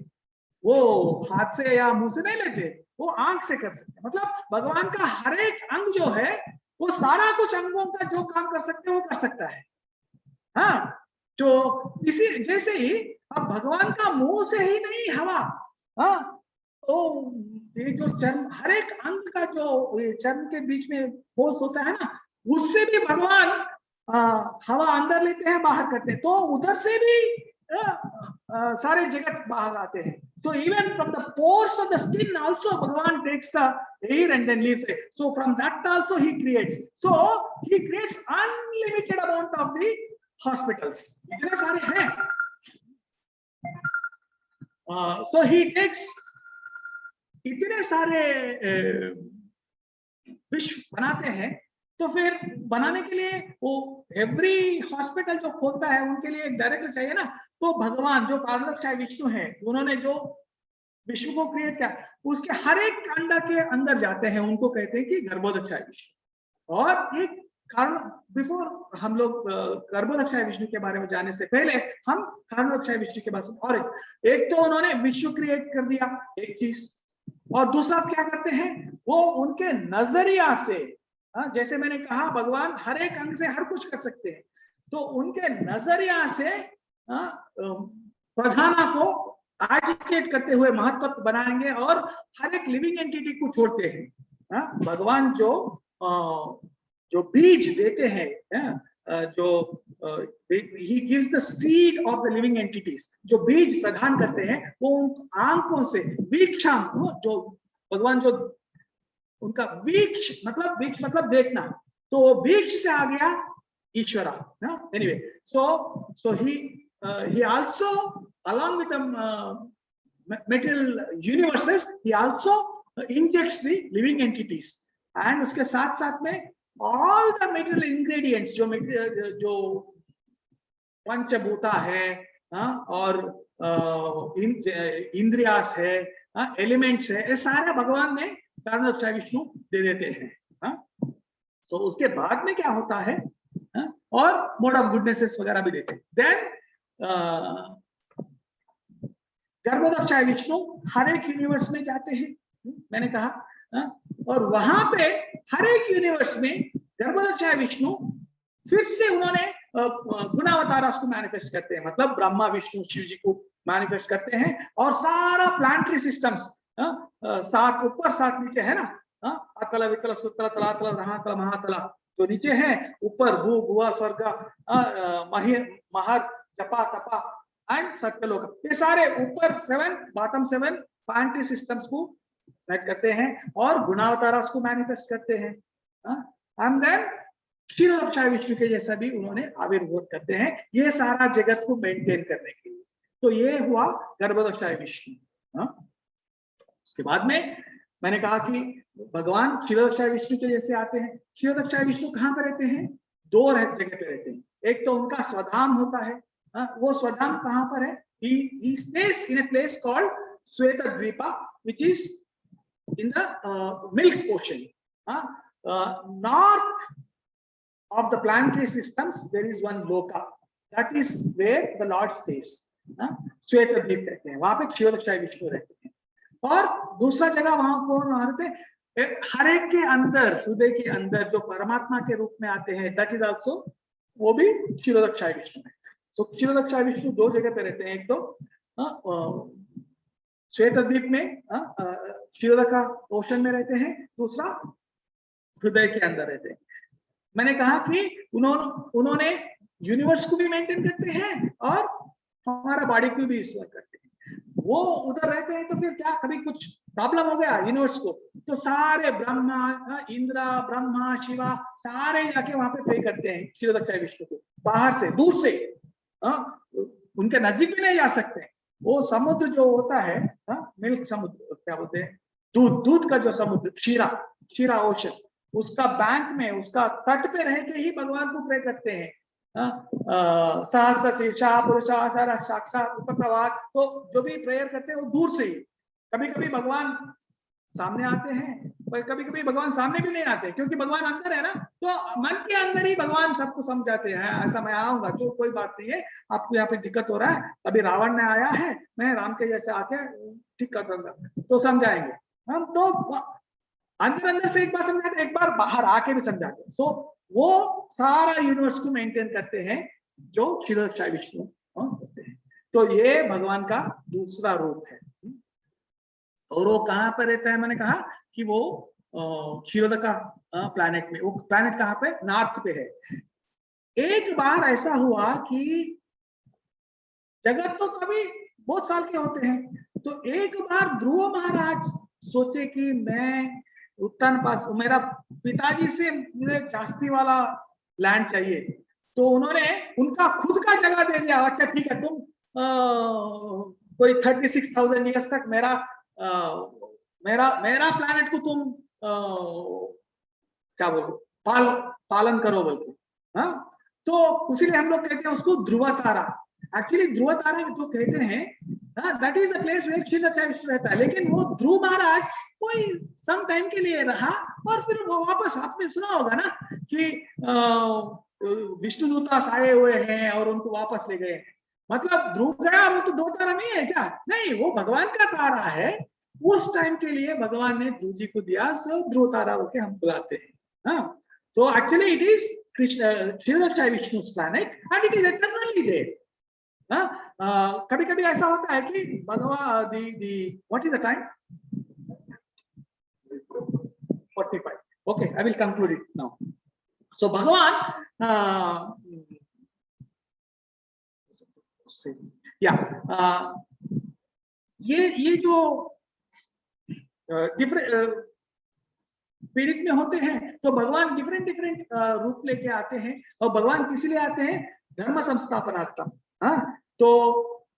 A: वो हाथ से या मुंह से नहीं लेते, वो आंख से कर सकते हैं। मतलब भगवान का हर एक अंग जो है वो सारा कुछ अंगों का जो काम कर सकते हैं वो कर सकता है। हाँ, तो इसी जैसे ही अब भगवान का मुंह से ही नहीं हवा, हाँ तो ये जो चर्म, हर एक अंग का जो चर्म के बीच में होल्स होता है ना, उससे भी भगवान हवा अंदर लेते हैं, बाहर करते हैं, तो उधर से भी सारे जगत बाहर आते हैं। So even from the pores of the skin also Bhagavan takes the air and then leaves it. So from that also he creates. So he creates unlimited amount of the hospitals. इतने सारे हैं. So he takes इतने सारे विश्व बनाते हैं, तो फिर बनाने के लिए वो एवरी हॉस्पिटल जो खोलता है उनके लिए एक डायरेक्टर चाहिए ना। तो भगवान जो कारणोक्षय विष्णु है, उन्होंने जो विश्व को क्रिएट किया, उसके हर एक कांडा के अंदर जाते हैं, उनको कहते हैं कि गर्भोदक्षय विष्णु। और एक कारण, बिफोर हम लोग गर्भोदक्षय विष्णु के बारे में जानने से पहले हम कारणोक्षय विष्णु के बारे में, और एक तो उन्होंने विश्व क्रिएट कर दिया एक चीज, और दूसरा क्या करते हैं वो उनके नजरिया से, जैसे मैंने कहा भगवान हर एक अंग से हर कुछ कर सकते हैं, तो उनके नजरिया से प्रधाना को एजिटेट करते हुए महत्व बनाएंगे और हर एक लिविंग एंटिटी को छोड़ते हैं। भगवान जो बीज देते हैं, जो he gives the seed of the living entities, जो बीज प्रदान करते हैं वो उन आंखों से वीक्षाम, जो भगवान जो उनका वीक्ष मतलब देखना, तो वीक्ष से आ गया ईश्वरा। Anyway, so he also along with the material universes he also injects the living entities, and उसके साथ साथ में all the material ingredients जो पंचभूता है, और इंद्रियास है, एलिमेंट्स है, ये सारे भगवान में कारणोक्षय विष्णु दे देते हैं। तो उसके बाद में क्या होता है, और मोड ऑफ गुडनेसेस वगैरह भी देते हैं। देन गर्भोदक्षय विष्णु हर एक यूनिवर्स में जाते हैं, मैंने कहा, और वहां पे हर एक यूनिवर्स में गर्भोदक्षय विष्णु फिर से उन्होंने गुणावतारास को मैनिफेस्ट करते हैं। मतलब ब्रह्मा विष्णु शिव जी को मैनिफेस्ट करते हैं, और सारा प्लानिटरी सिस्टम्स, 7 ऊपर 7 नीचे है ना, अतल वितल सुतल तलातल रहातल महातल, जो नीचे है ऊपर भू भुआ स्वर्ग महर जपा तपा एंड सत्यलोक, ये सारे ऊपर 7 बॉटम 7 प्लानिटरी सिस्टम्स को मैच करते हैं और गुणावतारास को मैनिफेस्ट करते हैं। एंड देन क्षीरोदक्षय विष्णु के जैसा भी उन्होंने आविर्भूत करते हैं, ये सारा जगत को मेंटेन करने के लिए। तो ये हुआ गर्भोदक्षय विष्णु। उसके बाद में मैंने कहा कि भगवान क्षीरोदक्षय विष्णु के जैसे आते हैं। क्षीरोदक्षय विष्णु कहाँ पर रहते हैं, 2 जगह पे रहते हैं। एक तो उनका स्वधाम होता है, वो स्वधाम कहाँ पर है, he stays in a place called Shwetadvipa, which is in the Milk Ocean. North of the planetary systems there is one loka, that is where the Lord stays. Shwetadweep कहते हैं, वहां पे क्षीरोदक्षय विष्णु रहते हैं। और दूसरा जगह वहां कौन रहते हैं, हर एक के अंदर, हृदय के अंदर जो परमात्मा के रूप में आते हैं, दैट इज आल्सो, वो भी क्षीरोदक्षय विष्णु है। तो क्षीरोदक्षय विष्णु 2 जगह पे रहते हैं, एक तो श्वेतद्वीप में क्षीरोदका ओशन में रहते हैं, दूसरा हृदय के अंदर रहते हैं। मैंने कहा कि उन्होंने यूनिवर्स को भी मेंटेन करते हैं और हमारा बॉडी को भी इसमें करते हैं। वो उधर रहते हैं तो फिर क्या, कभी कुछ प्रॉब्लम हो गया यूनिवर्स को, तो सारे ब्रह्मा इंद्रा ब्रह्मा शिवा सारे जाके वहां पे प्रे करते हैं क्षीरोदक्षय विष्णु को, बाहर से दूर से, उनके नजदीक भी नहीं जा सकते। वो समुद्र जो होता है, मिल्क समुद्र क्या बोलते हैं, दूध का जो समुद्र, क्षीरा ओशन, उसका बैंक में, उसका तट पे रह के ही भगवान को प्रे करते हैं। सहस्र शीर्षा पुरुषा साक्षात उपप्रवाह, तो जो भी प्रेयर करते हैं वो दूर से ही। कभी कभी भगवान सामने आते हैं, पर कभी कभी भगवान सामने भी नहीं आते, क्योंकि भगवान अंदर है ना, तो मन के अंदर ही भगवान सबको समझाते हैं, ऐसा मैं आऊंगा तो कोई बात नहीं है, आपको यहाँ पे दिक्कत हो रहा है, अभी रावण ने आया है, मैं राम के जैसे आके ठीक कर दूंगा, तो समझाएंगे हम। तो अंदर अंदर से एक बार समझाते, एक बार बाहर आके भी समझाते हैं। सो वो सारा यूनिवर्स को मेंटेन करते हैं जो क्षीरोदक्षाय विष्णु होते हैं। तो ये भगवान का दूसरा रूप है। और वो कहाँ पर रहता है, मैंने कहा कि वो क्षीरोद का प्लैनेट में, वो प्लैनेट कहाँ पे, नॉर्थ पे है। एक बार ऐसा हुआ कि जगत तो कभी बहुत साल के होते हैं, तो एक बार ध्रुव महाराज सोचे कि मैं उत्तर पास, मेरा पिताजी से मुझे जास्ती वाला लैंड चाहिए, तो उन्होंने उनका खुद का जगह दे दिया। अच्छा ठीक है, तुम कोई 36,000 ईयर्स तक मेरा प्लैनेट को तुम क्या बोलो पालन करो बोल के। हाँ, तो इसीलिए हम लोग कहते हैं उसको ध्रुव तारा। एक्चुअली ध्रुव तारा जो कहते हैं, that is the place where Kshirodakashayi Vishnu रहता है। लेकिन वो ध्रुव महाराज कोई सम टाइम के लिए रहा और फिर वो वापस, आपने सुना होगा ना कि विष्णुदूता आए हुए हैं और उनको वापस ले गए हैं। मतलब ध्रुव गया, वो तो दो तारा नहीं है क्या? नहीं, वो भगवान का तारा है। उस टाइम के लिए भगवान ने ध्रुव जी को दिया, सो ध्रुव तारा होके हम बुलाते हैं। हाँ, तो actually it is Kshirodakashayi Vishnu planet and it is eternally there. कभी कभी ऐसा होता है कि भगवान what is the time, 45. Okay, I will conclude it now. So भगवान ये जो डिफरेंट पीरियड में होते हैं, तो भगवान डिफरेंट रूप लेके आते हैं। और भगवान किस लिए आते हैं? धर्म संस्थापनार्थम। हाँ, तो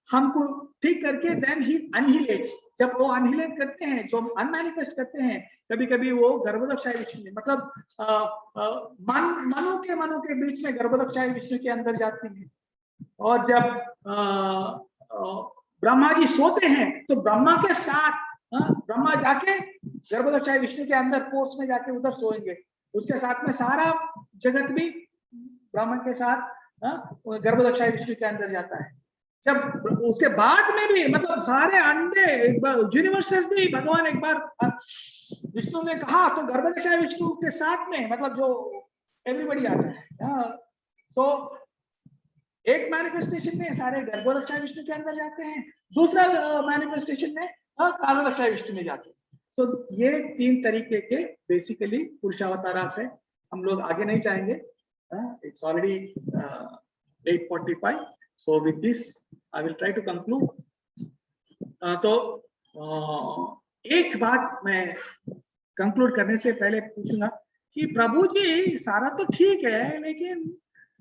A: हमको ठीक करके देन ही अनहिलेट्स। जब वो अनहिलेट करते हैं, जो अनमैनिफेस्ट करते हैं, कभी कभी वो गर्भोदक्षाय विष्णु में, मतलब मनु के बीच में गर्भोदक्षाय विष्णु के अंदर जाती है। और जब ब्रह्मा जी सोते हैं, तो ब्रह्मा के साथ ब्रह्मा जाके गर्भोदक्षाय विष्णु के अंदर पोर्स में जाके उधर सोएंगे। उसके साथ में सारा जगत भी ब्रह्मा के साथ गर्भोदक्षाय विष्णु के अंदर जाता है। जब उसके बाद में भी, मतलब सारे अंडे यूनिवर्सेस भी भगवान एक बार विष्णु ने कहा, तो गर्भोदक्षाय विष्णु के साथ में, मतलब जो एवरीबडी आता है। तो एक मैनिफेस्टेशन में सारे गर्भोदक्षाय विष्णु के अंदर जाते हैं, दूसरा मैनिफेस्टेशन में कालोदक्षाय विष्णु में जाते हैं। तो ये तीन तरीके के बेसिकली पुरुषावतारा से हम लोग आगे नहीं जाएंगे। It's already 8:45. So with this, I will try to conclude. तो एक बात मैं कंक्लूड करने से पहले पूछूंगा कि प्रभु जी सारा तो ठीक है, लेकिन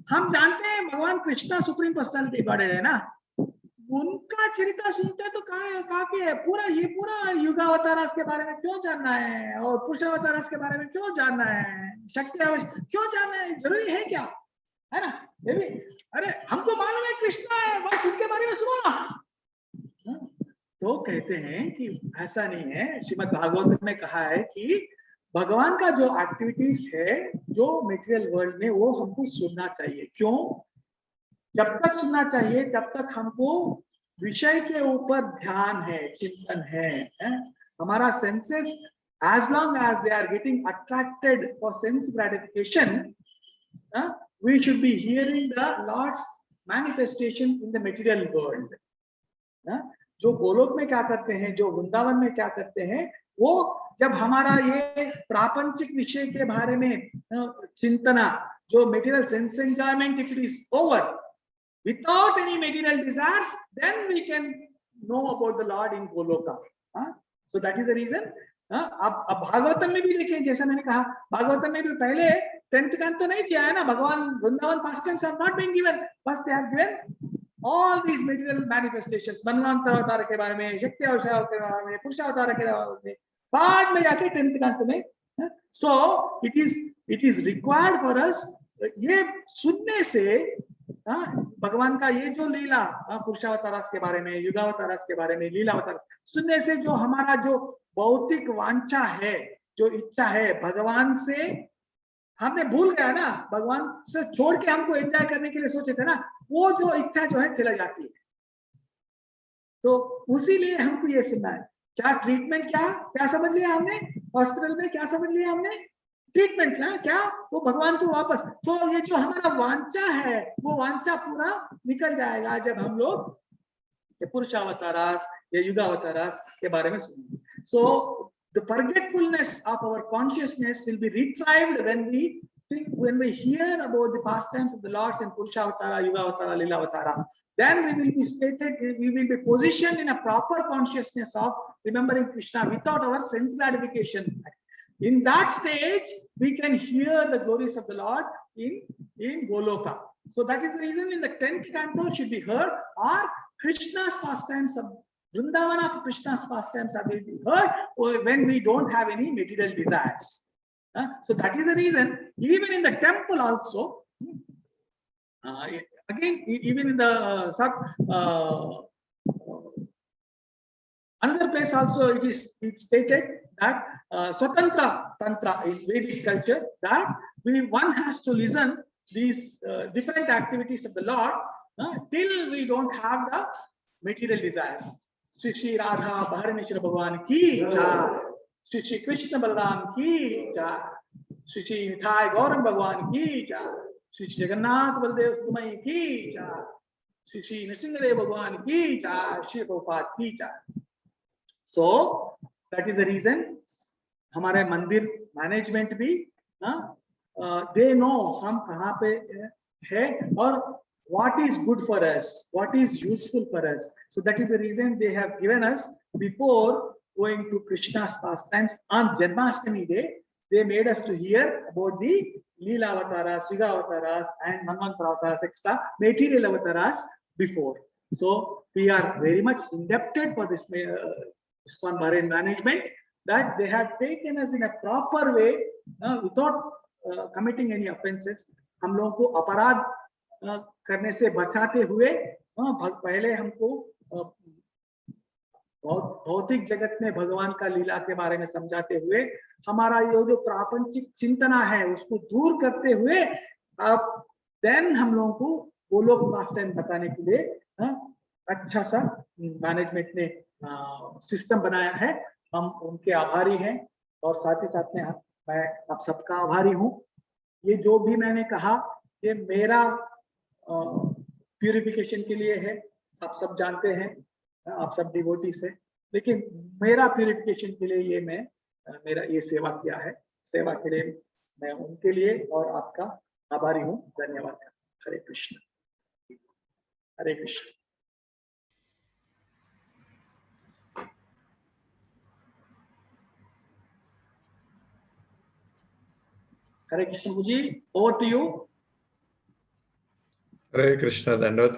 A: हम जानते हैं भगवान कृष्णा सुप्रीम पर्सनालिटी गॉड है ना, उनका चरित्र सुनते तो काफी है। पूरा युगावतारास के बारे में क्यों जानना है, और पुरुषावतारास के बारे में क्यों जानना है, शक्ति क्यों जानना है, जरूरी है क्या? है ना, ये भी, अरे हमको मालूम है कृष्णा है, बस उनके बारे में सुनो ना। तो कहते हैं कि ऐसा नहीं है। श्रीमद् भागवत में कहा है कि भगवान का जो एक्टिविटीज है जो मटेरियल वर्ल्ड में, वो हमको सुनना चाहिए। क्यों? जब तक सुनना चाहिए जब तक हमको विषय के ऊपर ध्यान है, चिंतन है। हमारा senses, as long as they are getting attracted for sense gratification, we should be hearing the Lord's manifestation in the material world. जो गोलोक में क्या करते हैं, जो वृंदावन में क्या करते हैं, वो जब हमारा ये प्रापंचिक विषय के बारे में चिंतना, जो material sense enjoyment, if it is over without any material desires, then we can know about the Lord in Goloka. So that is the reason. अब भागवतम में भी देखिए, जैसा मैंने कहा, भागवतम में भी पहले 10th कांड तो नहीं दिया है ना। भगवान Vrindavan pastimes have not been given, first they have given all these material manifestations, मनवंतर अवतार के बारे में, शक्ति अवतार के बारे में, पुरुष अवतार के बारे में, बाद में जाके 10th कांड में। So it is required for us, ये सुनने से भगवान का ये जो लीला, पुरुषावतारास के बारे में, युगावतारास के बारे में, लीलावतारास सुनने से जो हमारा जो भौतिक वांछा है, जो इच्छा है भगवान से, हमने भूल गया ना, भगवान से छोड़ के हमको एंजॉय करने के लिए सोचे थे ना, वो जो इच्छा जो है चला जाती है। तो उसी लिए हमको ये सुनना है। क्या ट्रीटमेंट, क्या समझ लिया हमने हॉस्पिटल में, क्या समझ लिया हमने ट्रीटमेंट ना, क्या वो भगवान को वापस, तो ये जो हमारा वांछा है वो वांछा पूरा निकल जाएगा जब हम लोग पुरुषावतारास या युगावतारास के बारे में सुनेंगे। सो the forgetfulness of our consciousness will be retrieved when we hear about the pastimes of the Lord in Purushavatara, Yugavatara, Lilavatara. Then we will be positioned in a proper consciousness of remembering Krishna without our sense gratification. In that stage, we can hear the glories of the Lord in Goloka. So that is the reason in the 10th canto should be heard, or Krishna's pastimes of Vrindavana of Krishna's pastimes are will be heard when we don't have any material desires. So that is the reason, even in the temple also, again, even in the another place also it's stated that Swatantra Tantra in Vedic culture, that one has to listen these different activities of the Lord till we don't have the material desires. Shri Shri Radha भरणेश्वर भगवान की जय, श्री श्री कृष्ण बलराम की जय, श्री श्री निताय गौरंग भगवान की जय, श्री श्री जगन्नाथ बलदेव सुमई की जय, श्री श्री नृसिंहदेव भगवान की जय, श्री प्रभुपाद की जय। So that is the reason हमारे मंदिर मैनेजमेंट भी दे नो हम कहाँ पे है और what is good for us, what is useful for us. So that is the reason they have given us, before going to Krishna's pastimes on Janmashtami day, they made us to hear about the Leela Avataras, Yuga Avataras and Manvantara Avataras, etc. material Avataras before. So we are very much indebted for this ISKCON Bahrain management, that they have taken us in a proper way without committing any offenses. हम लोगों को अपराध करने से बचाते हुए पहले हमको भौतिक जगत में भगवान का लीला के बारे में समझाते हुए, हमारा ये जो प्रापंचिक चिंतना है उसको दूर करते हुए, अब देन हम लोगों को वो लोग पास्ट टाइम बताने के लिए अच्छा सा मैनेजमेंट ने सिस्टम बनाया है। हम उनके आभारी हैं और साथ ही साथ में मैं आप सबका आभारी हूँ। ये जो भी मैंने कहा ये मेरा प्यूरिफिकेशन के लिए है, आप सब जानते हैं, आप सब डिवोटीज हैं, लेकिन मेरा प्यूरिफिकेशन के लिए ये मैं मेरा ये सेवा किया है, सेवा के लिए मैं उनके लिए और आपका आभारी हूँ। धन्यवाद। हरे कृष्ण, हरे कृष्ण। हरे Krishna ji, over to you.
B: हरे कृष्ण, दंडवत